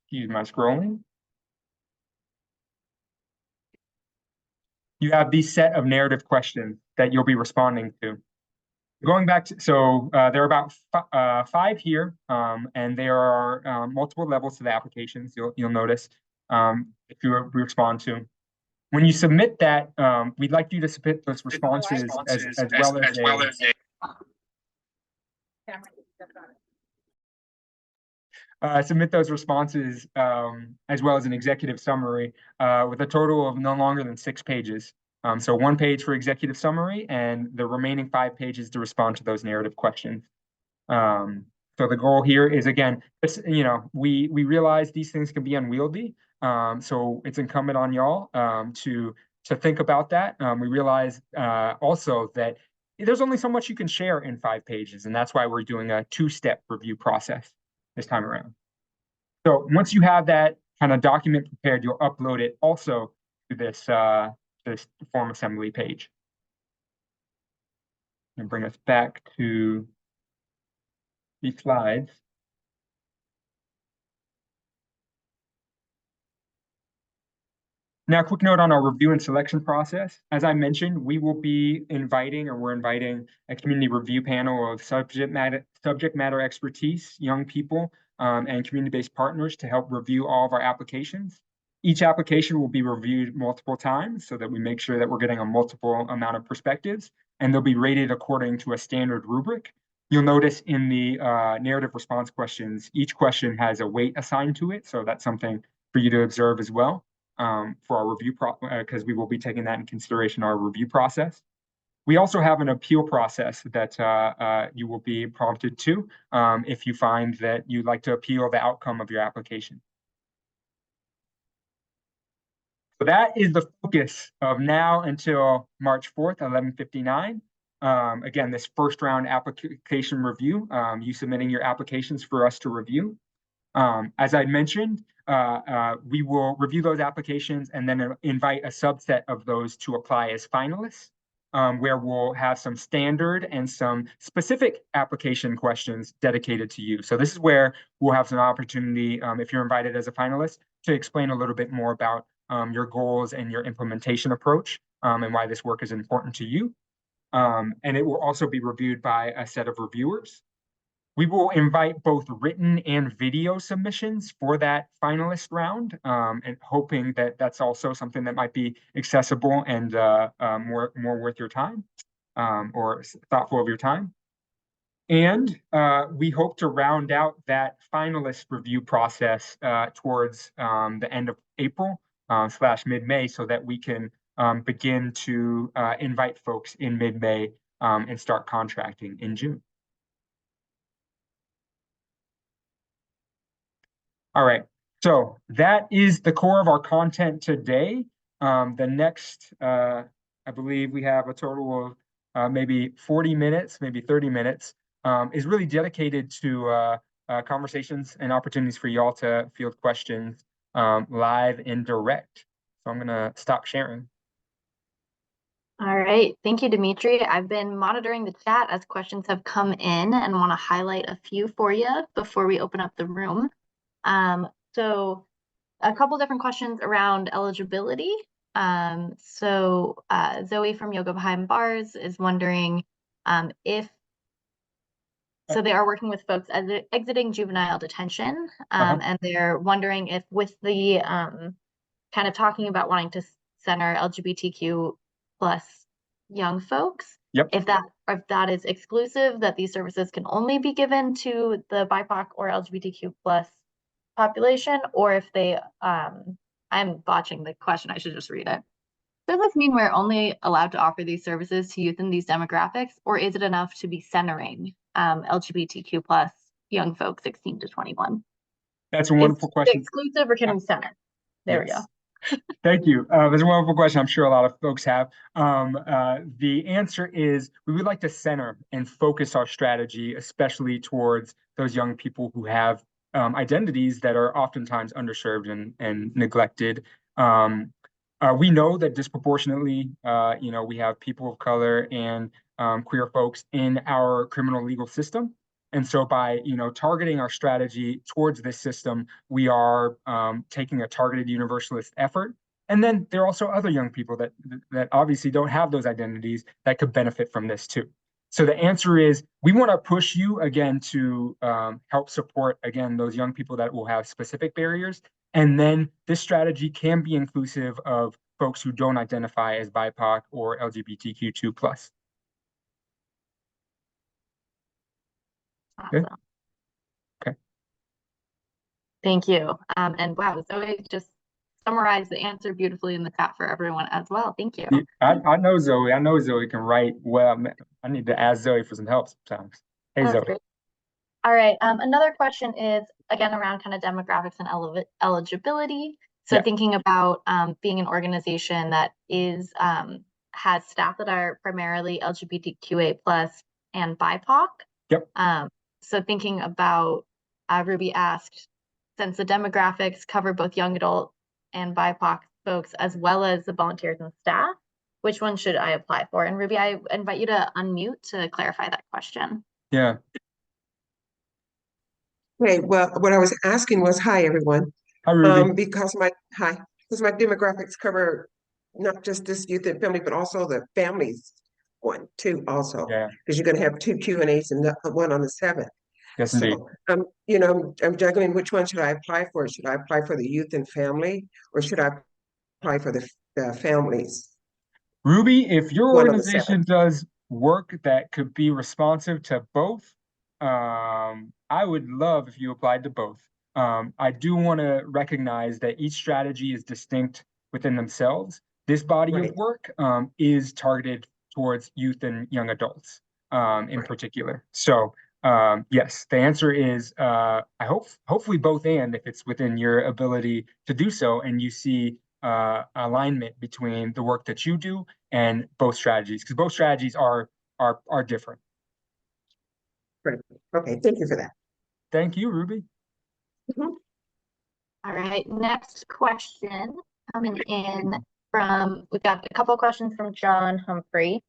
Speaker 1: excuse my scrolling. you have these set of narrative questions that you'll be responding to. Going back to, there are about five here, and there are multiple levels to the applications. You'll notice if you respond to. When you submit that, we'd like you to submit those responses as well as submit those responses as well as an executive summary with a total of no longer than 6 pages. So 1 page for executive summary and the remaining 5 pages to respond to those narrative questions. So the goal here is, again, we realize these things can be unwieldy. So it's incumbent on y'all to think about that. We realize also that there's only so much you can share in 5 pages, and that's why we're doing a 2-step review process this time around. So once you have that kind of document prepared, you'll upload it also to this form assembly page. And bring us back to these slides. Now, a quick note on our review and selection process. As I mentioned, we're inviting a community review panel of subject matter expertise, young people, and community-based partners to help review all of our applications. Each application will be reviewed multiple times so that we make sure that we're getting a multiple amount of perspectives, and they'll be rated according to a standard rubric. You'll notice in the narrative response questions, each question has a weight assigned to it, so that's something for you to observe as well. For our review because we will be taking that in consideration our review process. We also have an appeal process that you will be prompted to if you find that you'd like to appeal the outcome of your application. So that is the focus of now until March 4th, 11:59. Again, this first round application review, you submitting your applications for us to review. As I mentioned, we will review those applications and then invite a subset of those to apply as finalists, where we'll have some standard and some specific application questions dedicated to you. So this is where we'll have some opportunity, if you're invited as a finalist, to explain a little bit more about your goals and your implementation approach and why this work is important to you. And it will also be reviewed by a set of reviewers. We will invite both written and video submissions for that finalist round, and hoping that that's also something that might be accessible and more worth your time or thoughtful of your time. And we hope to round out that finalist review process towards the end of April / mid-May so that we can begin to invite folks in mid-May and start contracting in June. All right, so that is the core of our content today. The next, I believe we have a total of maybe 40 minutes, maybe 30 minutes, is really dedicated to conversations and opportunities for y'all to field questions live and direct. So I'm gonna stop sharing.
Speaker 3: All right, thank you, Dimitri. I've been monitoring the chat as questions have come in and want to highlight a few for you before we open up the room. So a couple different questions around eligibility. Zoe from Yoga Behind Bars is wondering if, so they are working with folks exiting juvenile detention, and they're wondering if with the kind of talking about wanting to center LGBTQ plus young folks, if that is exclusive, that these services can only be given to the BIPOC or LGBTQ plus population, or if they, I'm botching the question, I should just read it. Does this mean we're only allowed to offer these services to youth in these demographics, or is it enough to be centering LGBTQ plus young folks 16 to 21? That's a wonderful question. Exclusive or can we center? There we go.
Speaker 1: Thank you. That's a wonderful question. I'm sure a lot of folks have. The answer is we would like to center and focus our strategy, especially towards those young people who have identities that are oftentimes underserved and neglected. We know that disproportionately, we have people of color and queer folks in our criminal legal system. And so by, targeting our strategy towards this system, we are taking a targeted universalist effort And then there are also other young people that obviously don't have those identities that could benefit from this too. So the answer is we want to push you again to help support again those young people that will have specific barriers. And then this strategy can be inclusive of folks who don't identify as BIPOC or LGBTQ2+. Good.
Speaker 3: Awesome.
Speaker 1: Okay.
Speaker 3: Thank you. And wow, Zoe just summarized the answer beautifully in the chat for everyone as well. Thank you.
Speaker 1: I know Zoe. I know Zoe can write well. I need to ask Zoe for some help sometimes. Hey,
Speaker 3: That's
Speaker 1: Zoe.
Speaker 3: great. All right. Another question is again around kind of demographics and eligibility. So
Speaker 1: Yeah.
Speaker 3: thinking about being an organization that is has staff that are primarily LGBTQA plus and BIPOC.
Speaker 1: Yep.
Speaker 3: So thinking about Ruby asked, since the demographics cover both young adult and BIPOC folks as well as the volunteers and staff, which one should I apply for? And Ruby, I invite you to unmute to clarify that question.
Speaker 1: Yeah.
Speaker 4: Okay, well, what I was asking was, hi, everyone.
Speaker 1: Hi, Ruby.
Speaker 4: Because my demographics cover not just this youth and family, but also the families one too, also.
Speaker 1: Yeah.
Speaker 4: Because you're going to have 2 Q&As and one on the 7th.
Speaker 1: Yes, indeed.
Speaker 4: So, I'm juggling which one should I apply for? Should I apply for the youth and family, or should I apply for the families?
Speaker 1: Ruby, if your
Speaker 4: One on the
Speaker 1: organization
Speaker 4: 7th.
Speaker 1: does work that could be responsive to both, I would love if you applied to both. I do want to recognize that each strategy is distinct within themselves. This body of
Speaker 4: Right.
Speaker 1: work is targeted towards youth and young adults in particular. So yes, the answer is hopefully both, and if it's within your ability to do so and you see alignment between the work that you do and both strategies, because both strategies are different.
Speaker 4: Right. Okay, thank you for that.
Speaker 1: Thank you, Ruby.
Speaker 4: Mhm.
Speaker 3: All right, next question coming in from, we've got a couple of questions from John Humphrey.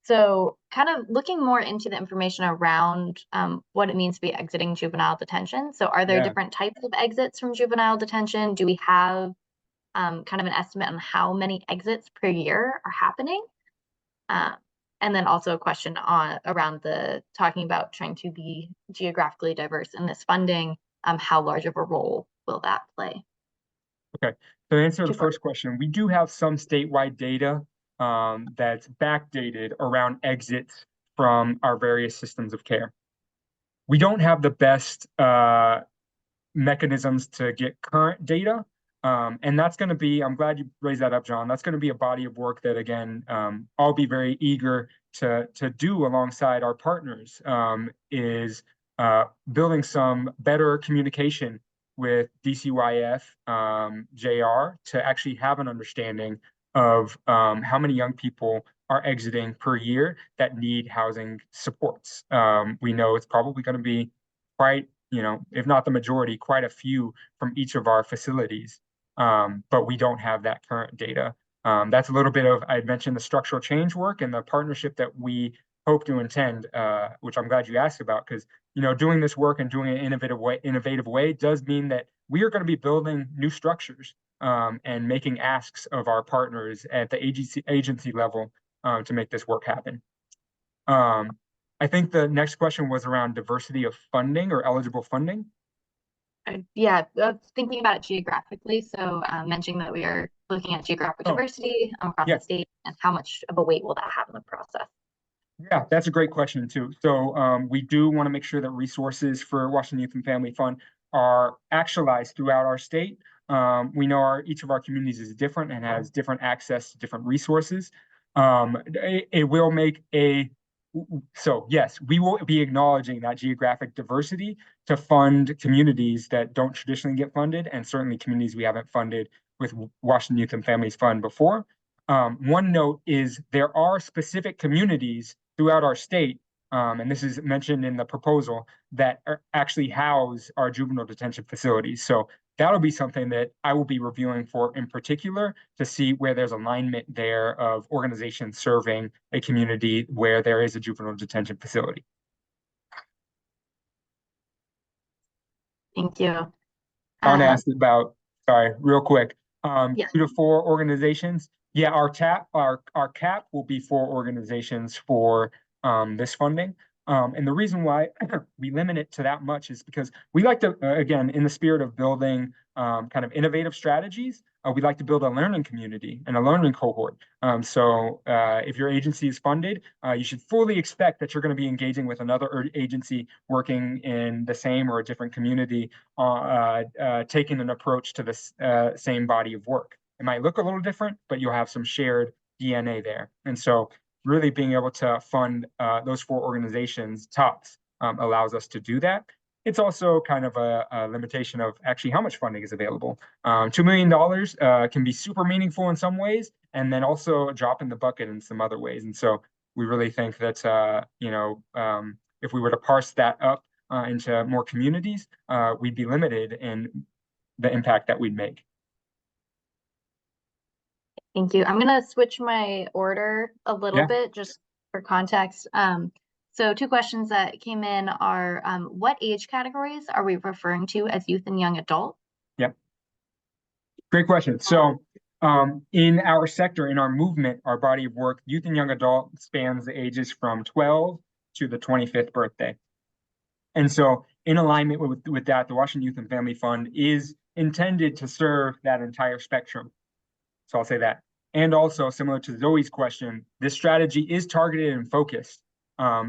Speaker 3: So kind of looking more into the information around what it means to be exiting juvenile detention. So are there different types of exits from juvenile detention? Do we have kind of an estimate on how many exits per year are happening? And then also a question around talking about trying to be geographically diverse in this funding. How large of a role will that play?
Speaker 1: Okay, to answer the first question, we do have some statewide data that's backdated around exits from our various systems of care. We don't have the best mechanisms to get current data. And that's going to be, I'm glad you raised that up, John. That's going to be a body of work that, again, I'll be very eager to do alongside our partners, is building some better communication with DCYF, JR, to actually have an understanding of how many young people are exiting per year that need housing supports. We know it's probably going to be quite, if not the majority, quite a few from each of our facilities. But we don't have that current data. That's a little bit of, I had mentioned the structural change work and the partnership that we hope to intend, which I'm glad you asked about, because doing this work and doing it in an innovative way does mean that we are going to be building new structures and making asks of our partners at the agency level to make this work happen. I think the next question was around diversity of funding or eligible funding.
Speaker 3: Yeah, thinking about it geographically. So mentioning that we are looking at geographic diversity across the state, and how much of a weight will that have in the process?
Speaker 1: Yeah, that's a great question too. So we do want to make sure that resources for Washington Youth and Family Fund are actualized throughout our state. We know each of our communities is different and has different access to different resources. It will make so yes, we will be acknowledging that geographic diversity to fund communities that don't traditionally get funded, and certainly communities we haven't funded with Washington Youth and Families Fund before. One note is there are specific communities throughout our state, and this is mentioned in the proposal, that actually house our juvenile detention facilities. So that'll be something that I will be reviewing for in particular to see where there's alignment there of organizations serving a community where there is a juvenile detention facility.
Speaker 3: Thank you.
Speaker 1: I want to ask about, sorry, real quick.
Speaker 3: Yes.
Speaker 1: 2 to 4 organizations. Yeah, our cap will be 4 organizations for this funding. And the reason why we limit it to that much is because we like to, again, in the spirit of building kind of innovative strategies, we like to build a learning community and a learning cohort. So if your agency is funded, you should fully expect that you're going to be engaging with another agency working in the same or a different community, taking an approach to the same body of work. It might look a little different, but you'll have some shared DNA there. And so really being able to fund those 4 organizations tops allows us to do that. It's also kind of a limitation of actually how much funding is available. $2 million can be super meaningful in some ways, and then also a drop in the bucket in some other ways. And so we really think that, if we were to parse that up into more communities, we'd be limited in the impact that we'd make.
Speaker 3: Thank you. I'm going to switch my order a little bit just for context. So 2 questions that came in are, what age categories are we referring to as youth and young adult?
Speaker 1: Yep. Great question. So in our sector, in our movement, our body of work, youth and young adult spans the ages from 12 to the 25th birthday. And so in alignment with that, the Washington Youth and Family Fund is intended to serve that entire spectrum. So I'll say that. And also, similar to Zoe's question, this strategy is targeted and focused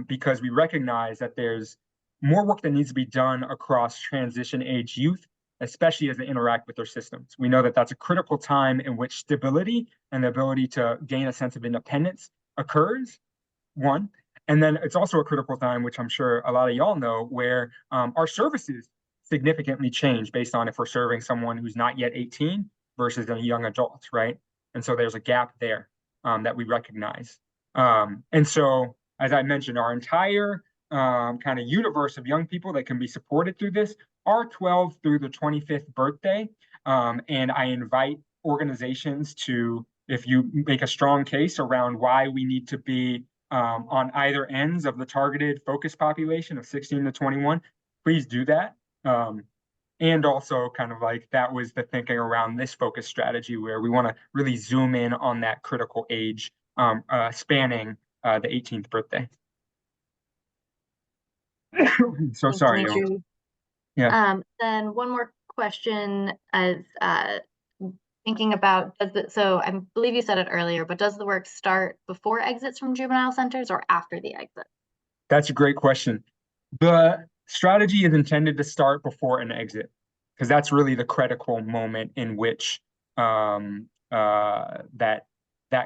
Speaker 1: because we recognize that there's more work that needs to be done across transition age youth, especially as they interact with their systems. We know that that's a critical time in which stability and the ability to gain a sense of independence occurs, one. And then it's also a critical time, which I'm sure a lot of y'all know, where our services significantly change based on if we're serving someone who's not yet 18 versus a young adult, right? And so there's a gap there that we recognize. And so, as I mentioned, our entire kind of universe of young people that can be supported through this are 12 through the 25th birthday. And I invite organizations to, if you make a strong case around why we need to be on either ends of the targeted focus population of 16 to 21, please do that. And also kind of like that was the thinking around this focus strategy where we want to really zoom in on that critical age spanning the 18th birthday. So sorry.
Speaker 3: Yeah. Then one more question is thinking about, so I believe you said it earlier, but does the work start before exits from juvenile centers or after the exit? That's
Speaker 1: a great question. The strategy is intended to start before an exit, because that's really the critical moment in which that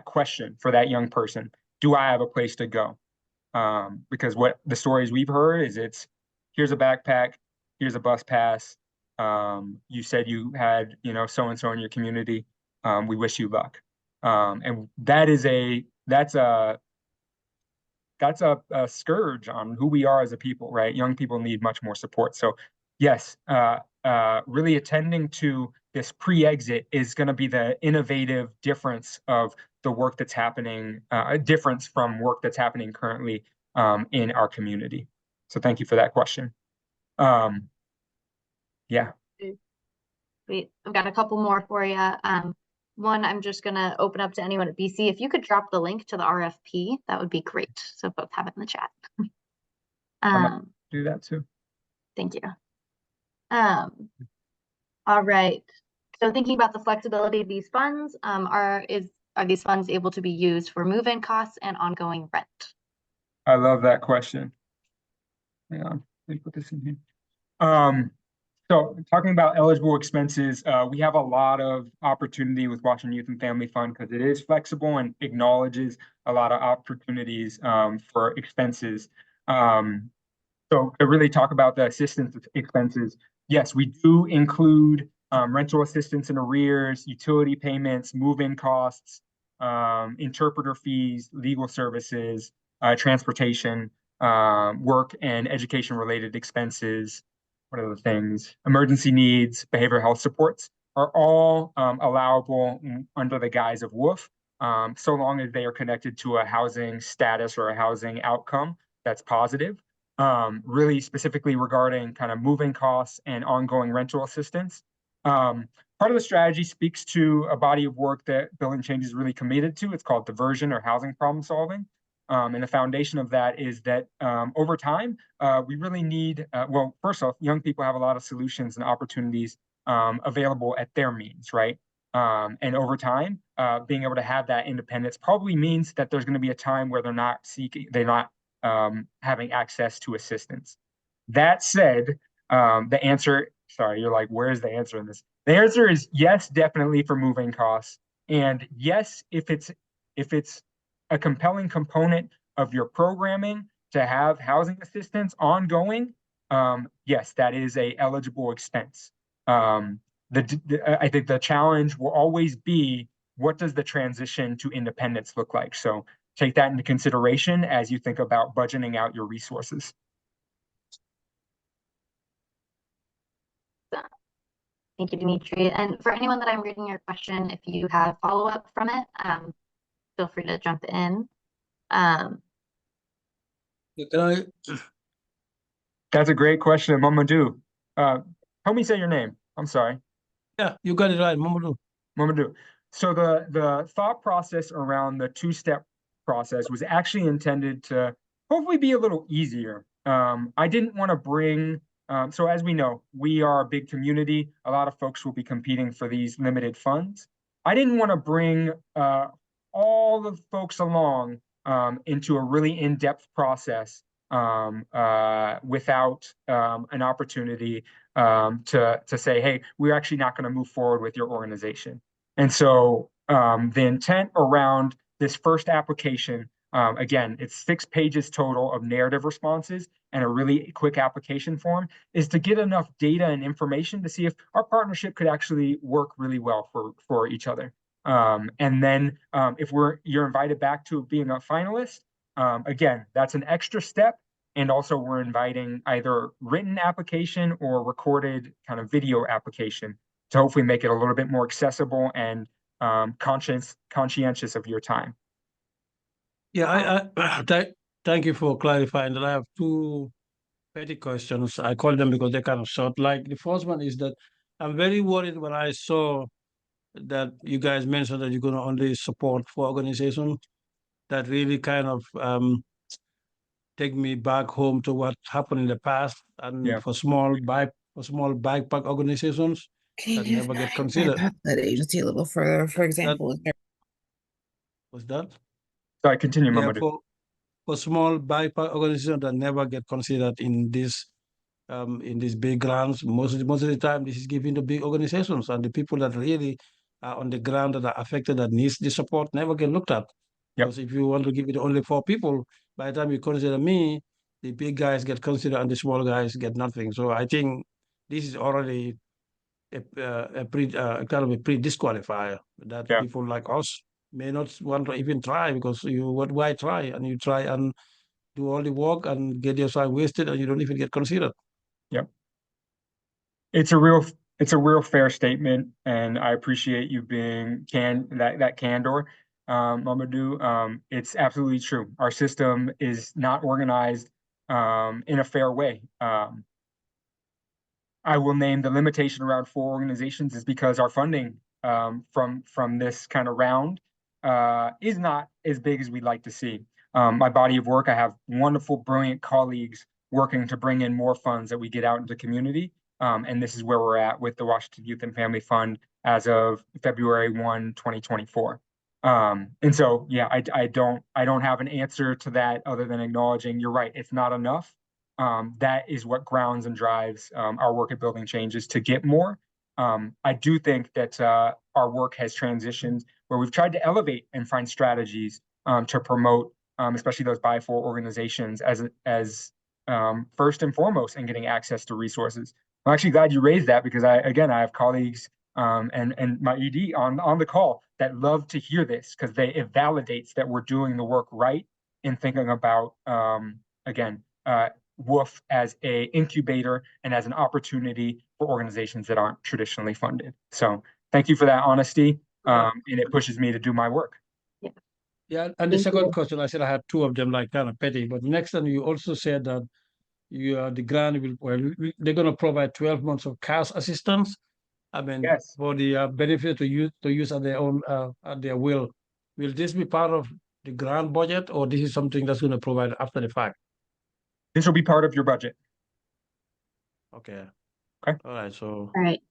Speaker 1: question for that young person, do I have a place to go? Because what the stories we've heard is here's a backpack, here's a bus pass. You said you had, so-and-so in your community. We wish you luck. And that's a scourge on who we are as a people, right? Young people need much more support. So yes, really attending to this pre-exit is going to be the innovative difference of the work that's happening, a difference from work that's happening currently in our community. So thank you for that question. Yeah.
Speaker 3: Wait, I've got a couple more for you. One, I'm just going to open up to anyone at BC. If you could drop the link to the RFP, that would be great. So folks have it in the chat.
Speaker 1: Do that too.
Speaker 3: Thank you. All right. So thinking about the flexibility of these funds, are these funds able to be used for move-in costs and ongoing rent?
Speaker 1: I love that question. Hang on, let me put this in here. So talking about eligible expenses, we have a lot of opportunity with Washington Youth and Family Fund because it is flexible and acknowledges a lot of opportunities for expenses. So to really talk about the assistance expenses, yes, we do include rental assistance in arrears, utility payments, move-in costs, interpreter fees, legal services, transportation, work and education-related expenses. What are the things? Emergency needs, behavioral health supports are all allowable under the guise of WOOF, so long as they are connected to a housing status or a housing outcome that's positive. Really specifically regarding kind of moving costs and ongoing rental assistance. Part of the strategy speaks to a body of work that Building Change is really committed to. It's called diversion or housing problem solving. And the foundation of that is that over time, we really need, well, first off, young people have a lot of solutions and opportunities available at their means, right? And over time, being able to have that independence probably means that there's going to be a time where they're not having access to assistance. That said, the answer, sorry, you're like, where's the answer in this? The answer is yes, definitely for moving costs. And yes, if it's a compelling component of your programming to have housing assistance ongoing, yes, that is a eligible expense. I think the challenge will always be, what does the transition to independence look like? So take that into consideration as you think about budgeting out your resources.
Speaker 5: Thank you, Dimitri. And for anyone that I'm reading your question, if you have follow-up from it, feel free to jump in.
Speaker 6: Can I?
Speaker 1: That's a great question, Mamadou. Help me say your name. I'm sorry.
Speaker 6: Yeah, you got it right, Mamadou.
Speaker 1: Mamadou. So the thought process around the two-step process was actually intended to hopefully be a little easier. I didn't want to bring, so as we know, we are a big community. A lot of folks will be competing for these limited funds. I didn't want to bring all the folks along into a really in-depth process without an opportunity to say, hey, we're actually not going to move forward with your organization. And so the intent around this first application, again, it's 6 pages total of narrative responses and a really quick application form, is to get enough data and information to see if our partnership could actually work really well for each other. And then if you're invited back to being a finalist, again, that's an extra step. And also we're inviting either written application or recorded kind of video application to hopefully make it a little bit more accessible and conscientious of your time.
Speaker 6: Yeah, thank you for clarifying that. I have 2 petty questions. I call them because they're kind of short. Like the first one is that I'm very worried when I saw that you guys mentioned that you're going to only support 4 organizations. That really kind of take me back home to what happened in the past, and
Speaker 1: Yeah.
Speaker 6: for small backpack organizations that never get considered.
Speaker 7: That agency a little further, for example.
Speaker 6: Was that?
Speaker 1: Sorry, continue,
Speaker 6: Yeah,
Speaker 1: Mamadou.
Speaker 6: for small backpack organizations that never get considered in this in these big grants, most of the time this is given to big organizations, and the people that really are on the ground that are affected that needs the support never get looked at.
Speaker 1: Yep.
Speaker 6: Because if you want to give it only 4 people, by the time you consider me, the big guys get considered and the small guys get nothing. So I think this is already a kind of a pre-disqualifier that
Speaker 1: Yeah.
Speaker 6: people like us may not want to even try, because why try? And you try and do all the work and get your time wasted and you don't even get considered.
Speaker 1: Yep. It's a real fair statement, and I appreciate you being that candor, Mamadou. It's absolutely true. Our system is not organized in a fair way. I will name the limitation around 4 organizations is because our funding from this kind of round is not as big as we'd like to see. My body of work, I have wonderful, brilliant colleagues working to bring in more funds that we get out into the community. And this is where we're at with the Washington Youth and Family Fund as of February 1, 2024. And so, yeah, I don't have an answer to that other than acknowledging you're right. It's not enough. That is what grounds and drives our work at Building Changes to get more. I do think that our work has transitioned where we've tried to elevate and find strategies to promote, especially those by 4 organizations as first and foremost in getting access to resources. I'm actually glad you raised that because I have colleagues and my ED on the call that love to hear this because it validates that we're doing the work right in thinking about WOOF as a incubator and as an opportunity for organizations that aren't traditionally funded. So thank you for that honesty, and it pushes me to do my work.
Speaker 6: Yeah, and the second question, I said I had 2 of them, like kind of petty. But next time you also said that the grant will they're going to provide 12 months of cash assistance. I mean,
Speaker 1: Yes.
Speaker 6: for the benefit to use at their own at their will. Will this be part of the grant budget, or this is something that's going to provide after the fact?
Speaker 1: This will be part of your budget.
Speaker 6: Okay.
Speaker 1: Okay.
Speaker 6: All right. So
Speaker 5: All right.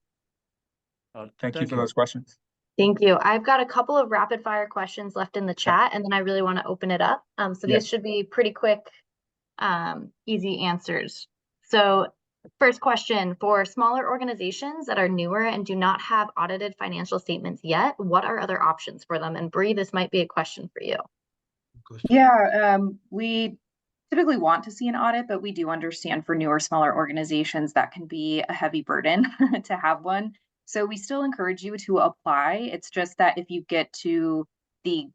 Speaker 1: Thank you for those questions.
Speaker 5: Thank you. I've got a couple of rapid fire questions left in the chat, and then I really want to open it up. So
Speaker 1: Yeah.
Speaker 5: these should be pretty quick, easy answers. So first question, for smaller organizations that are newer and do not have audited financial statements yet, what are other options for them? And Bree, this might be a question for you.
Speaker 2: Yeah, we typically want to see an audit, but we do understand for newer, smaller organizations that can be a heavy burden to have one. So we still encourage you to apply. It's just that if you get to be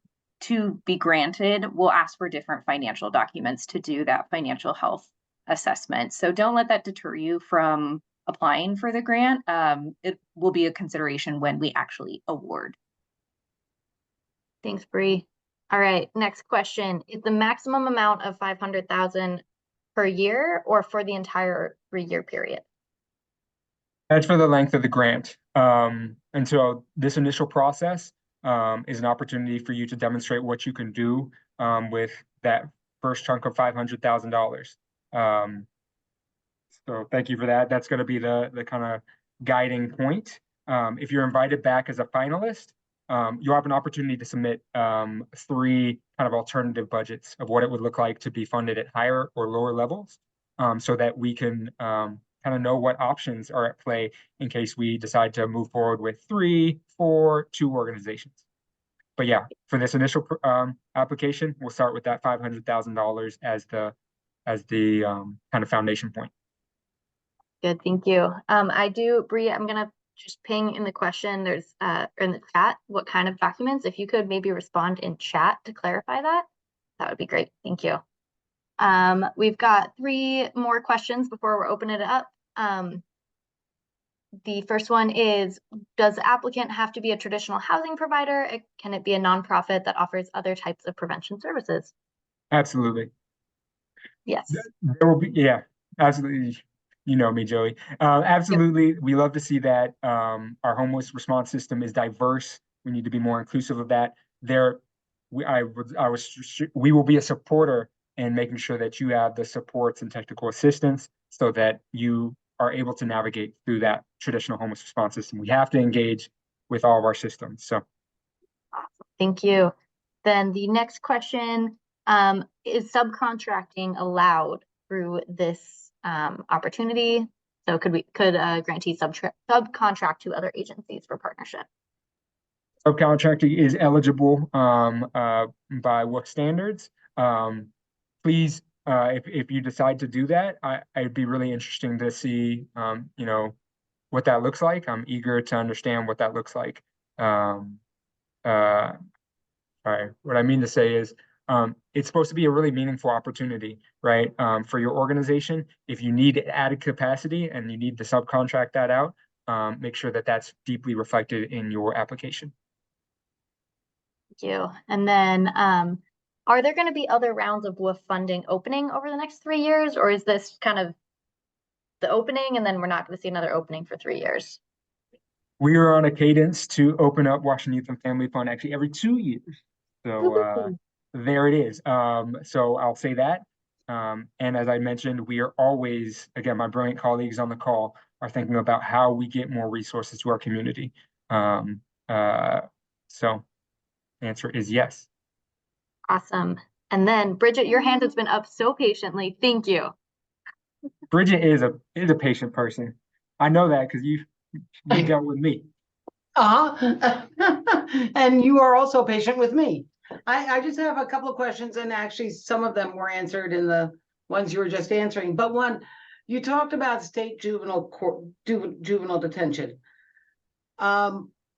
Speaker 2: granted, we'll ask for different financial documents to do that financial health assessment. So don't let that deter you from applying for the grant. It will be a consideration when we actually award.
Speaker 5: Thanks, Bree. All right, next question. Is the maximum amount of 500,000 per year or for the entire 3-year period?
Speaker 1: That's for the length of the grant. And so this initial process is an opportunity for you to demonstrate what you can do with that first chunk of $500,000. So thank you for that. That's going to be the kind of guiding point. If you're invited back as a finalist, you'll have an opportunity to submit 3 kind of alternative budgets of what it would look like to be funded at higher or lower levels, so that we can kind of know what options are at play in case we decide to move forward with 3, 4, 2 organizations. But yeah, for this initial application, we'll start with that $500,000 as the kind of foundation point.
Speaker 5: Good, thank you. Bree, I'm gonna just ping in the question, there's in the chat, what kind of documents? If you could maybe respond in chat to clarify that would be great. Thank you. We've got 3 more questions before we're opening it up. The first one is, does the applicant have to be a traditional housing provider? Can it be a nonprofit that offers other types of prevention services?
Speaker 1: Absolutely.
Speaker 5: Yes.
Speaker 1: There will be, yeah, absolutely. You know me, Joey. Absolutely. Yep. We love to see that. Our homeless response system is diverse. We need to be more inclusive of that. We will be a supporter in making sure that you have the supports and technical assistance so that you are able to navigate through that traditional homeless response system. We have to engage with all of our systems. So,
Speaker 5: awesome. Thank you. Then the next question, is subcontracting allowed through this opportunity? So could grantee subcontract to other agencies for partnership?
Speaker 1: Subcontracting is eligible by WUC standards. Please, if you decide to do that, I'd be really interesting to see, what that looks like. I'm eager to understand what that looks like. Sorry, what I mean to say is, it's supposed to be a really meaningful opportunity, right? For your organization. If you need added capacity and you need to subcontract that out, make sure that that's deeply reflected in your application.
Speaker 5: Thank you. And then, are there going to be other rounds of WUF funding opening over the next 3 years, or is this kind of the opening and then we're not going to see another opening for 3 years?
Speaker 1: We are on a cadence to open up Washington Youth and Family Fund actually every 2 years. So there it is. So I'll say that. And as I mentioned, we are always, again, my brilliant colleagues on the call are thinking about how we get more resources to our community. So the answer is yes.
Speaker 5: Awesome. And then Bridget, your hand has been up so patiently. Thank you.
Speaker 1: Bridget is a patient person. I know that because you dealt with me.
Speaker 8: And you are also patient with me. I just have a couple of questions, and actually some of them were answered in the ones you were just answering. But one, you talked about state juvenile detention.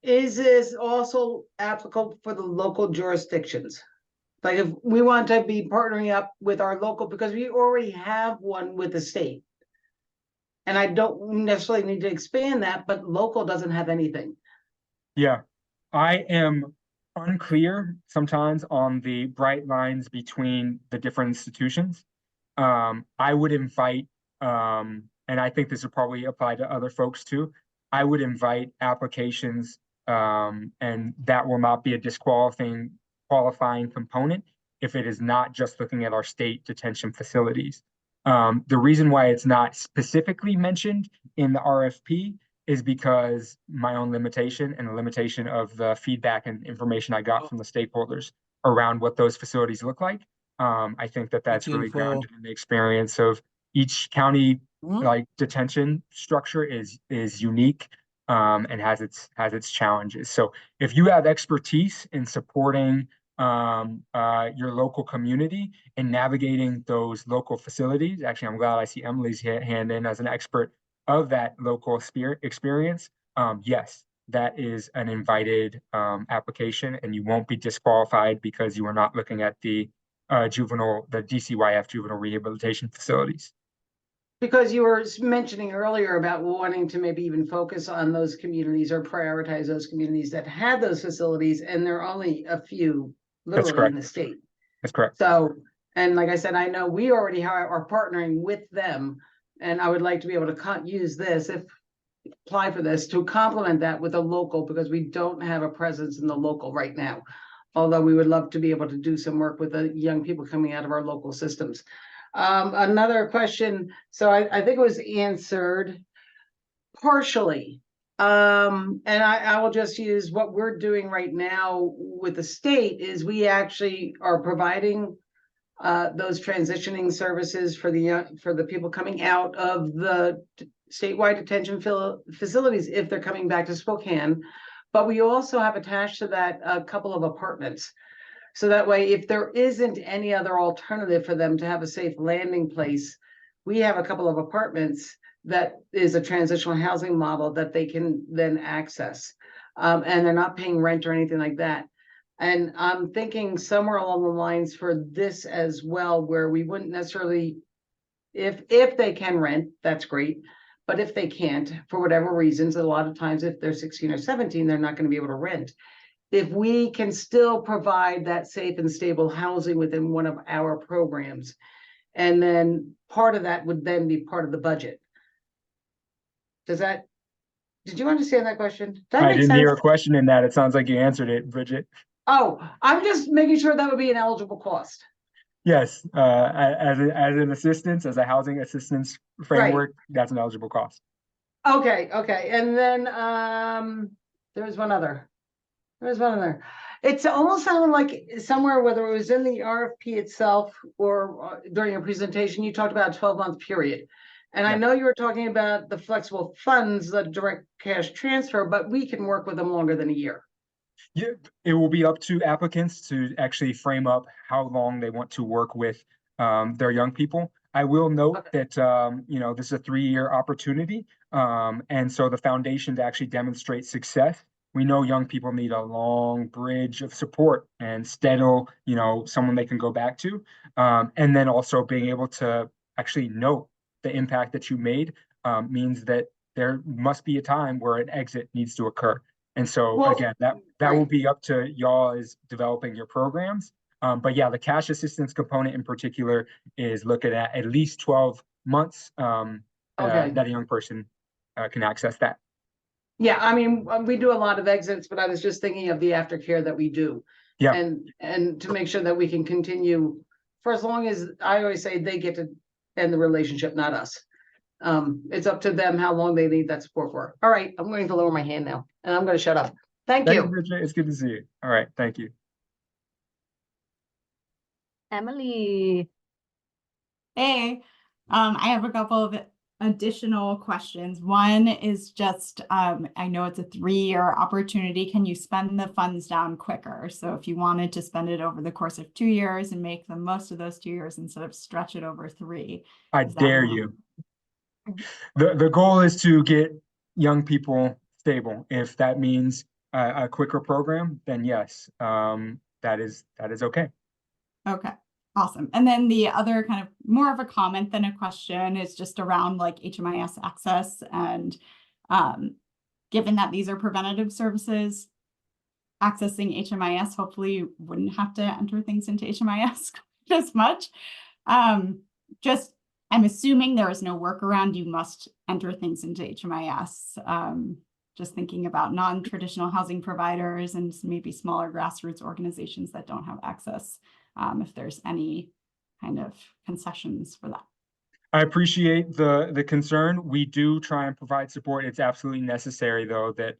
Speaker 8: Is this also applicable for the local jurisdictions? Like if we want to be partnering up with our local, because we already have one with the state. And I don't necessarily need to expand that, but local doesn't have anything.
Speaker 1: Yeah, I am unclear sometimes on the bright lines between the different institutions. I would invite, and I think this would probably apply to other folks too, I would invite applications, and that will not be a qualifying component if it is not just looking at our state detention facilities. The reason why it's not specifically mentioned in the RFP is because my own limitation and the limitation of the feedback and information I got from the stakeholders around what those facilities look like. I think that that's really grounded in the experience of each county like detention structure is unique, and has its challenges. So if you have expertise in supporting your local community and navigating those local facilities, actually, I'm glad I see Emily's hand in as an expert of that local experience. Yes, that is an invited application, and you won't be disqualified because you are not looking at the DCYF juvenile rehabilitation facilities.
Speaker 8: Because you were mentioning earlier about wanting to maybe even focus on those communities or prioritize those communities that had those facilities, and there are only a few literally in the state.
Speaker 1: That's correct.
Speaker 8: So, and like I said, I know we already are partnering with them, and I would like to be able to use this, apply for this, to complement that with a local, because we don't have a presence in the local right now. Although we would love to be able to do some work with the young people coming out of our local systems. Another question, so I think it was answered partially. And I will just use what we're doing right now with the state is we actually are providing those transitioning services for the people coming out of the statewide detention facilities if they're coming back to Spokane. But we also have attached to that a couple of apartments. So that way, if there isn't any other alternative for them to have a safe landing place, we have a couple of apartments that is a transitional housing model that they can then access. And they're not paying rent or anything like that. And I'm thinking somewhere along the lines for this as well, where we wouldn't necessarily, if they can rent, that's great. But if they can't, for whatever reasons, a lot of times if they're 16 or 17, they're not going to be able to rent. If we can still provide that safe and stable housing within one of our programs, and then part of that would then be part of the budget. Did you understand that question?
Speaker 1: I didn't hear a question in that. It sounds like you answered it, Bridget.
Speaker 8: Oh, I'm just making sure that would be an eligible cost.
Speaker 1: Yes, as an assistance, as a housing assistance framework, that's an eligible cost.
Speaker 8: Okay, and then there was one other. It's almost sounded like somewhere, whether it was in the RFP itself or during your presentation, you talked about a 12-month period. And I know you were talking about the flexible funds, the direct cash transfer, but we can work with them longer than a year.
Speaker 1: Yeah, it will be up to applicants to actually frame up how long they want to work with their young people. I will note that this is a 3-year opportunity, and so the foundation to actually demonstrate success. We know young people need a long bridge of support and steady, someone they can go back to, and then also being able to actually note the impact that you made means that there must be a time where an exit needs to occur. And so again, that will be up to y'all as developing your programs. But yeah, the cash assistance component in particular is looking at least 12 months that a young person can access that.
Speaker 8: Yeah, I mean, we do a lot of exits, but I was just thinking of the aftercare that we do.
Speaker 1: Yeah.
Speaker 8: And to make sure that we can continue for as long as, I always say, they get to end the relationship, not us. It's up to them how long they need that support for. All right, I'm going to lower my hand now, and I'm going to shut up. Thank you.
Speaker 1: Bridget. It's good to see you. All right, thank you.
Speaker 5: Emily.
Speaker 9: Hey, I have a couple of additional questions. One is just, I know it's a 3-year opportunity. Can you spend the funds down quicker? So if you wanted to spend it over the course of 2 years and make the most of those 2 years instead of stretch it over 3.
Speaker 1: I dare you. The goal is to get young people stable. If that means a quicker program, then yes, that is okay.
Speaker 9: Okay. Awesome. And then the other kind of more of a comment than a question is just around like HMIS access, and given that these are preventative services, accessing HMIS hopefully wouldn't have to enter things into HMIS as much. Just I'm assuming there is no workaround. You must enter things into HMIS. Just thinking about non-traditional housing providers and maybe smaller grassroots organizations that don't have access, if there's any kind of concessions for that.
Speaker 1: I appreciate the concern. We do try and provide support. It's absolutely necessary, though, that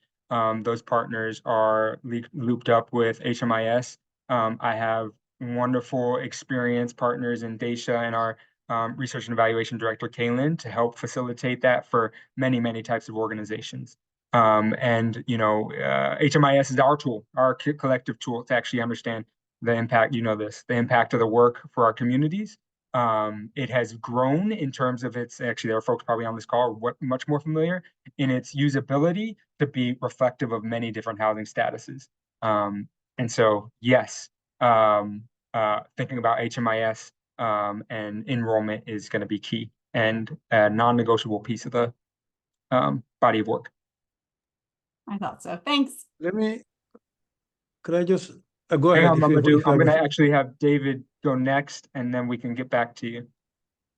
Speaker 1: those partners are looped up with HMIS. I have wonderful experienced partners in Daisha and our research and evaluation director, Kaylin, to help facilitate that for many, many types of organizations. And, you know, HMIS is our tool, our collective tool to actually understand the impact, you know this, the impact of the work for our communities. It has grown in terms of its, actually there are folks probably on this call much more familiar in its usability to be reflective of many different housing statuses. And so, yes, thinking about HMIS and enrollment is going to be key and a non-negotiable piece of the body of work.
Speaker 9: I thought so. Thanks.
Speaker 6: Could I just go
Speaker 1: Hang
Speaker 6: ahead?
Speaker 1: on, Mamadou. I'm going to actually have David go next, and then we can get back to you.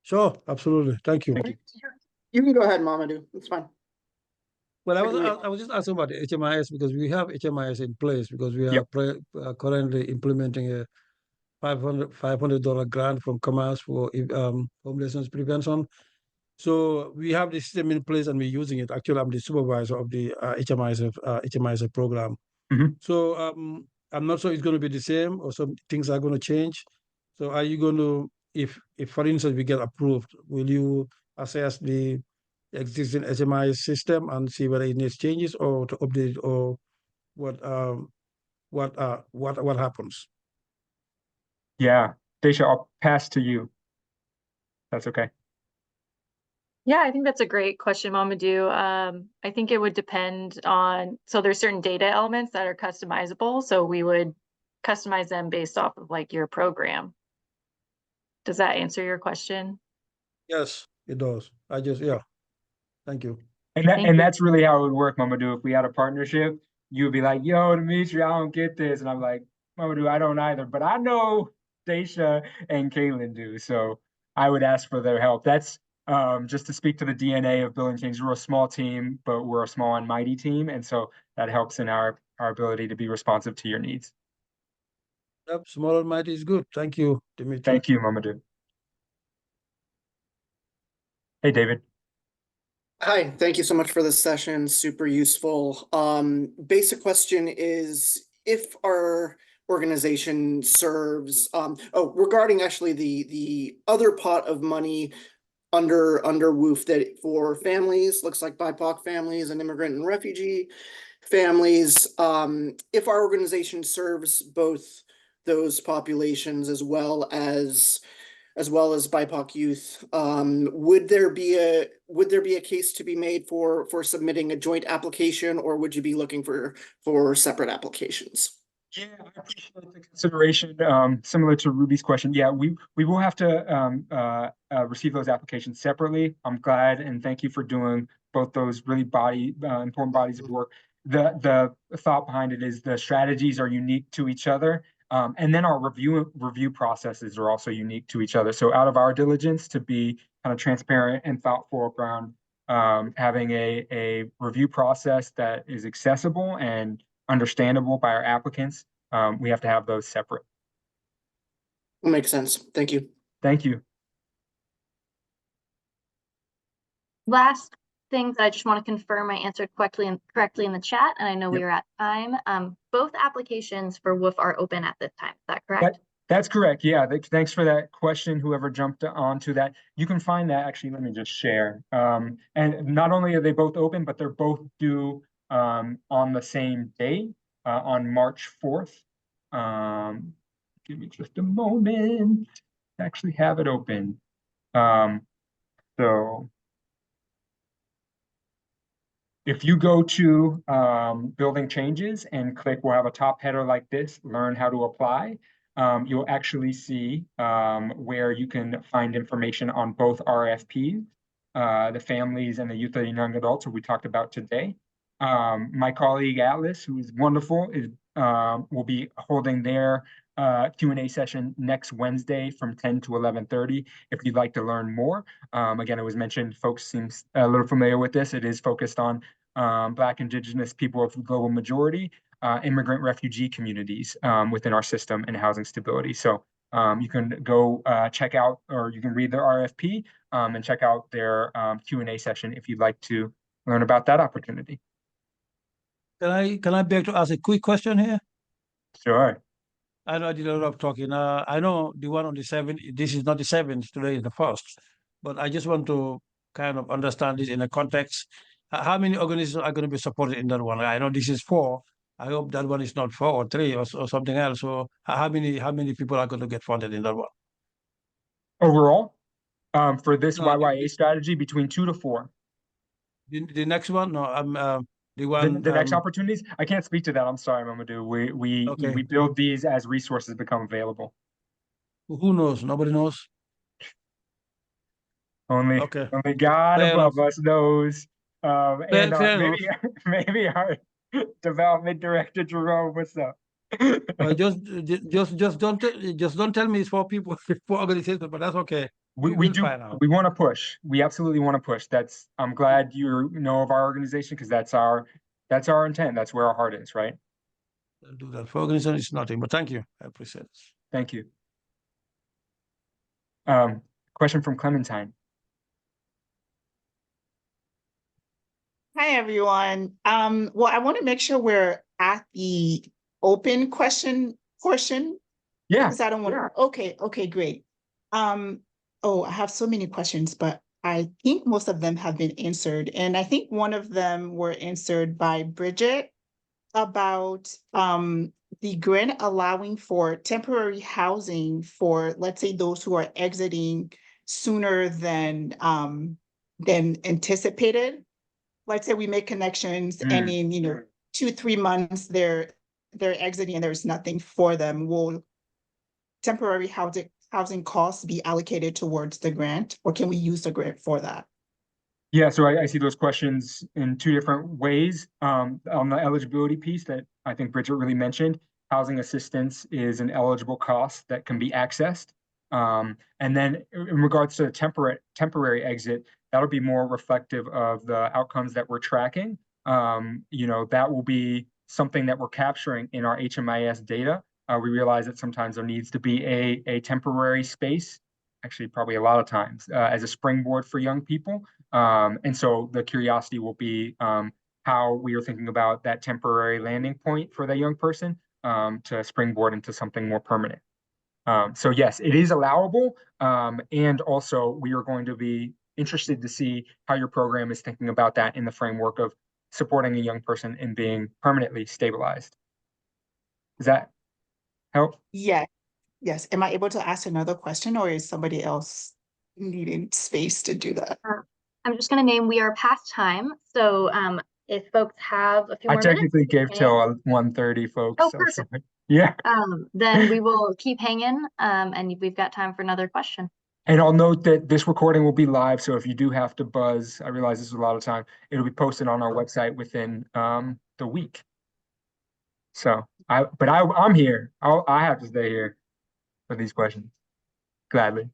Speaker 6: Sure, absolutely. Thank you.
Speaker 1: Thank you.
Speaker 10: You can go ahead, Mamadou. It's fine.
Speaker 6: Well, I was just asking about the HMIS because we have HMIS in place because we are
Speaker 1: Yep.
Speaker 6: currently implementing a $500 grant from Commerce for homelessness prevention. So we have the system in place and we're using it. Actually, I'm the supervisor of the HMIS program.
Speaker 1: Mhm.
Speaker 6: So I'm not sure it's going to be the same or some things are going to change. So are you going to, if for instance we get approved, will you assess the existing HMIS system and see whether it needs changes or to update or what happens?
Speaker 1: Yeah, Daisha, I'll pass to you. That's okay.
Speaker 3: Yeah, I think that's a great question, Mamadou. I think it would depend on, so there's certain data elements that are customizable. So we would customize them based off of like your program. Does that answer your question?
Speaker 6: Yes, it does. Thank you.
Speaker 1: And that's really how it would work, Mamadou. If we had a partnership, you would be like, yo, Dimitri, I don't get this. And I'm like, Mamadou, I don't either. But I know Daisha and Kaylin do. So I would ask for their help. That's just to speak to the DNA of Building Change. We're a small team, but we're a small and mighty team. And so that helps in our ability to be responsive to your needs.
Speaker 6: Yep, small and mighty is good. Thank you, Dimitri.
Speaker 1: Thank you, Mamadou. Hey, David.
Speaker 10: Hi, thank you so much for this session. Super useful. Basic question is if our organization serves regarding actually the other pot of money under WOOF that for families, looks like BIPOC families and immigrant and refugee families, if our organization serves both those populations as well as BIPOC youth, would there be a case to be made for submitting a joint application, or would you be looking for separate applications?
Speaker 1: Yeah, I appreciate the consideration. Similar to Ruby's question, yeah, we will have to receive those applications separately. I'm glad and thank you for doing both those really important bodies of work. The thought behind it is the strategies are unique to each other. And then our review processes are also unique to each other. So out of our diligence to be kind of transparent and thoughtful around having a review process that is accessible and understandable by our applicants, we have to have those separate.
Speaker 10: Makes sense. Thank you.
Speaker 1: Thank you.
Speaker 5: Last things I just want to confirm I answered correctly in the chat, and I know we are at time. Both applications for WOOF are open at this time. Is that correct?
Speaker 1: That's correct. Yeah. Thanks for that question. Whoever jumped onto that, you can find that. Actually, let me just share. And not only are they both open, but they're both due on the same day, on March 4th. Give me just a moment to actually have it open. So if you go to Building Changes and click, we'll have a top header like this, Learn How to Apply. You'll actually see where you can find information on both RFPs, the families and the youth and young adults who we talked about today. My colleague Atlas, who is wonderful, is will be holding their Q&A session next Wednesday from 10 to 11:30. If you'd like to learn more, again, it was mentioned, folks seem a little familiar with this. It is focused on Black, Indigenous people of global majority, immigrant refugee communities within our system and housing stability. So you can go check out, or you can read their RFP and check out their Q&A session if you'd like to learn about that opportunity.
Speaker 6: Can I beg to ask a quick question here?
Speaker 1: Sure.
Speaker 6: I know I did a lot of talking. I know the one on the 7th, this is not the 7th, today is the 1st. But I just want to kind of understand this in a context. How many organizations are going to be supported in that one? I know this is 4. I hope that one is not 4 or 3 or something else. So how many people are going to get funded in that one?
Speaker 1: Overall, for this
Speaker 6: No,
Speaker 1: YYA strategy, between 2 to 4.
Speaker 6: The next one? No, the one.
Speaker 1: The next opportunities, I can't speak to that. I'm sorry, Mamadou.
Speaker 6: Okay.
Speaker 1: We build these as resources become available.
Speaker 6: Who knows? Nobody knows.
Speaker 1: Only
Speaker 6: Okay.
Speaker 1: God
Speaker 6: Fair
Speaker 1: above
Speaker 6: enough.
Speaker 1: us knows. And
Speaker 6: Fair
Speaker 1: maybe
Speaker 6: enough.
Speaker 1: maybe our development director Jerome, what's up?
Speaker 6: Just don't tell me it's 4 people, 4 organizations, but that's okay.
Speaker 1: We
Speaker 6: We'll
Speaker 1: do.
Speaker 6: find out.
Speaker 1: We want to push. We absolutely want to push. I'm glad you know of our organization, because that's our intent. That's where our heart is, right?
Speaker 6: I'll do that. For organization, it's nothing, but thank you. I appreciate it.
Speaker 1: Thank you. Question from Clementine.
Speaker 11: Hi, everyone. Well, I want to make sure we're at the open question portion.
Speaker 1: Yeah.
Speaker 11: Because I don't want to. Okay, great. Oh, I have so many questions, but I think most of them have been answered. And I think one of them were answered by Bridget about the grant allowing for temporary housing for, let's say, those who are exiting sooner than anticipated. Let's say we make connections and in 2-3 months they're exiting and there's nothing for them. Will temporary housing costs be allocated towards the grant, or can we use the grant for that?
Speaker 1: Yeah, so I see those questions in 2 different ways. On the eligibility piece that I think Bridget really mentioned, housing assistance is an eligible cost that can be accessed. And then in regards to the temporary exit, that'll be more reflective of the outcomes that we're tracking. That will be something that we're capturing in our HMIS data. We realize that sometimes there needs to be a temporary space, actually probably a lot of times, as a springboard for young people. And so the curiosity will be how we are thinking about that temporary landing point for that young person to springboard into something more permanent. So yes, it is allowable. And also we are going to be interested to see how your program is thinking about that in the framework of supporting a young person in being permanently stabilized. Does that help?
Speaker 11: Yes. Am I able to ask another question, or is somebody else needing space to do that?
Speaker 5: I'm just going to name, we are past time. So if folks have a few more
Speaker 1: I technically
Speaker 5: minutes,
Speaker 1: gave till 1:30, folks.
Speaker 5: Oh,
Speaker 1: so
Speaker 5: perfect.
Speaker 1: sorry. Yeah.
Speaker 5: Then we will keep hanging and we've got time for another question.
Speaker 1: And I'll note that this recording will be live, so if you do have to buzz, I realize this is a lot of time, it'll be posted on our website within the week. So I'm here. I have to stay here for these questions, gladly.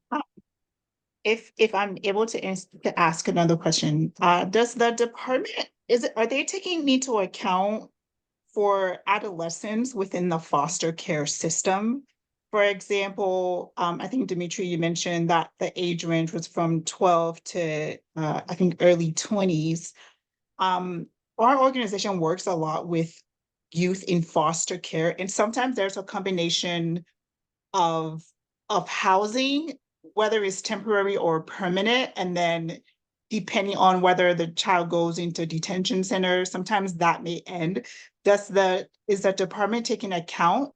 Speaker 11: If I'm able to ask another question, does the department, are they taking into account for adolescents within the foster care system? For example, I think Dimitri, you mentioned that the age range was from 12 to I think early 20s. Our organization works a lot with youth in foster care, and sometimes there's a combination of housing, whether it's temporary or permanent, and then depending on whether the child goes into detention center, sometimes that may end. Is the department taking account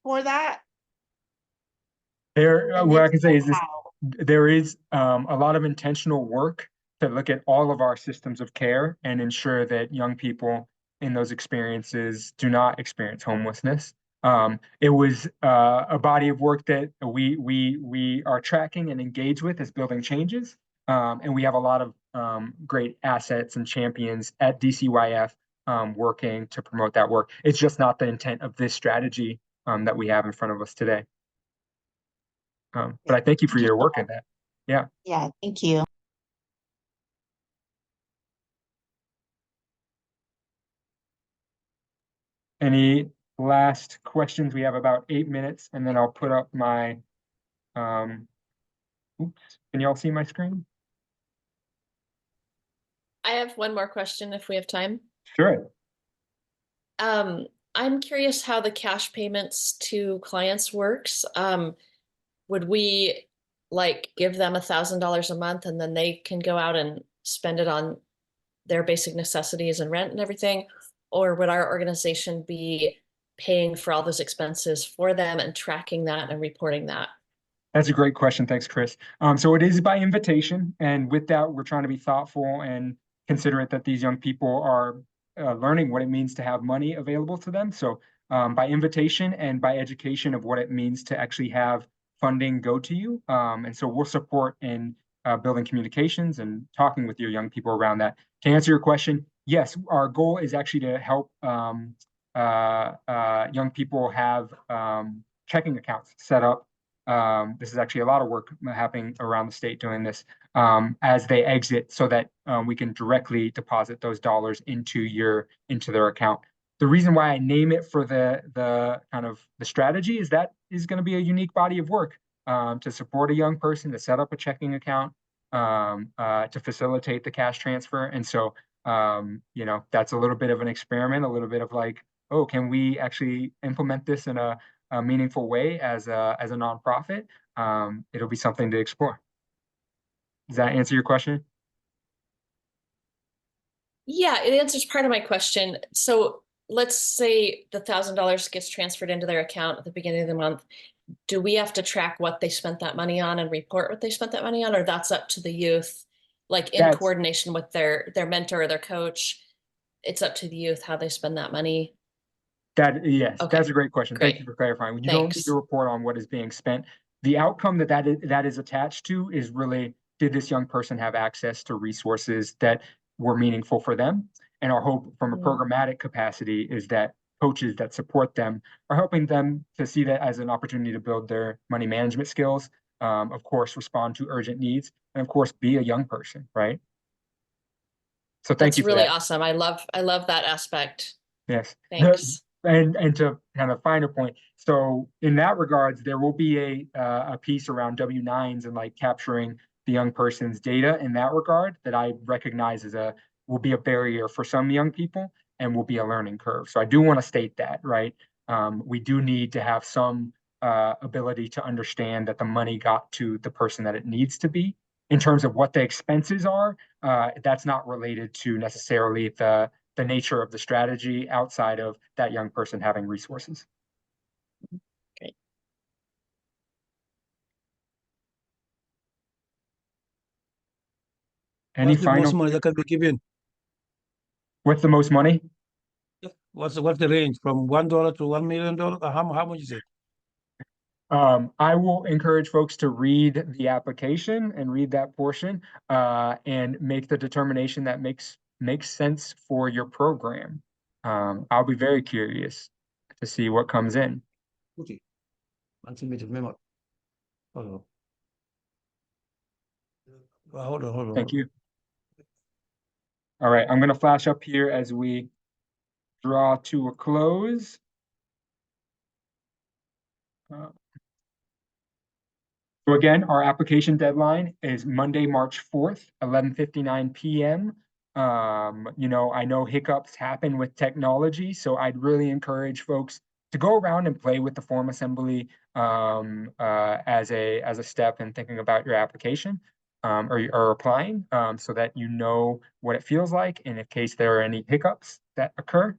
Speaker 11: for that?
Speaker 1: What I can say is this, there is a lot of intentional work to look at all of our systems of care and ensure that young people in those experiences do not experience homelessness. It was a body of work that we are tracking and engage with as building changes. And we have a lot of great assets and champions at DCYF working to promote that work. It's just not the intent of this strategy that we have in front of us today. But I thank you for your work in that. Yeah.
Speaker 11: Yeah, thank you.
Speaker 1: Any last questions? We have about 8 minutes, and then I'll put up my, oops, can you all see my screen?
Speaker 12: I have one more question if we have time.
Speaker 1: Sure.
Speaker 12: I'm curious how the cash payments to clients works. Would we like give them $1,000 a month and then they can go out and spend it on their basic necessities and rent and everything? Or would our organization be paying for all those expenses for them and tracking that and reporting that?
Speaker 1: That's a great question. Thanks, Chris. So it is by invitation, and with that, we're trying to be thoughtful and considerate that these young people are learning what it means to have money available to them. So by invitation and by education of what it means to actually have funding go to you. And so we'll support in building communications and talking with your young people around that. To answer your question, yes, our goal is actually to help young people have checking accounts set up. This is actually a lot of work happening around the state doing this as they exit, so that we can directly deposit those dollars into their account. The reason why I name it for the kind of the strategy is that is going to be a unique body of work to support a young person to set up a checking account, to facilitate the cash transfer. And so that's a little bit of an experiment, a little bit of like, oh, can we actually implement this in a meaningful way as a nonprofit? It'll be something to explore. Does that answer your question?
Speaker 12: Yeah, it answers part of my question. So let's say the $1,000 gets transferred into their account at the beginning of the month. Do we have to track what they spent that money on and report what they spent that money on, or that's up to the youth, like in coordination with their mentor or their coach? It's up to the youth how they spend that money.
Speaker 1: Yes,
Speaker 12: Okay.
Speaker 1: that's a great question.
Speaker 12: Great.
Speaker 1: Thank you for clarifying. You
Speaker 12: Thanks.
Speaker 1: don't need to report on what is being spent. The outcome that is attached to is really, did this young person have access to resources that were meaningful for them? And our hope from a programmatic capacity is that coaches that support them are helping them to see that as an opportunity to build their money management skills, of course, respond to urgent needs, and of course, be a young person, right? So thank you for
Speaker 12: really
Speaker 1: that.
Speaker 12: awesome. I love that aspect.
Speaker 1: Yes.
Speaker 12: Thanks.
Speaker 1: And to kind of finer point, so in that regards, there will be a piece around W-9s and like capturing the young person's data in that regard that I recognize will be a barrier for some young people and will be a learning curve. So I do want to state that, right? We do need to have some ability to understand that the money got to the person that it needs to be. In terms of what the expenses are, that's not related to necessarily the nature of the strategy outside of that young person having resources.
Speaker 12: Great.
Speaker 1: Any
Speaker 6: What's the
Speaker 1: final?
Speaker 6: most money that can be given?
Speaker 1: What's the most money?
Speaker 6: What's the range from $1 to $1 million? How much is it?
Speaker 1: I will encourage folks to read the application and read that portion and make the determination that makes sense for your program. I'll be very curious to see what comes in.
Speaker 6: Hold on.
Speaker 1: Thank you. All right, I'm going to flash up here as we draw to a close. So again, our application deadline is Monday, March 4th, 11:59 p.m. I know hiccups happen with technology, so I'd really encourage folks to go around and play with the form assembly as a step in thinking about your application or applying, so that you know what it feels like, and in case there are any hiccups that occur.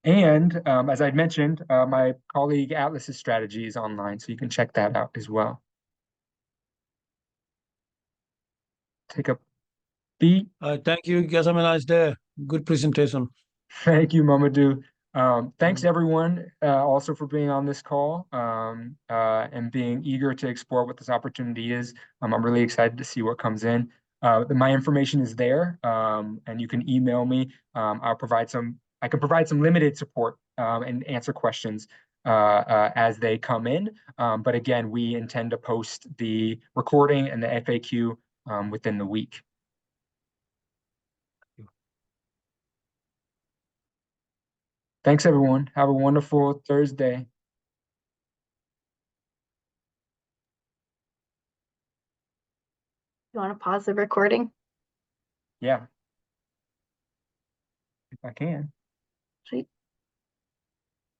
Speaker 1: And as I'd mentioned, my colleague Atlas's strategy is online, so you can check that out as well. Take a beat.
Speaker 6: Thank you. Guys, have a nice day. Good presentation.
Speaker 1: Thank you, Mamadou. Thanks everyone also for being on this call and being eager to explore what this opportunity is. I'm really excited to see what comes in. My information is there, and you can email me. I can provide some limited support and answer questions as they come in. But again, we intend to post the recording and the FAQ within the week. Thanks, everyone. Have a wonderful Thursday.
Speaker 5: You want to pause the recording?
Speaker 1: Yeah. If I can.
Speaker 5: Sweet.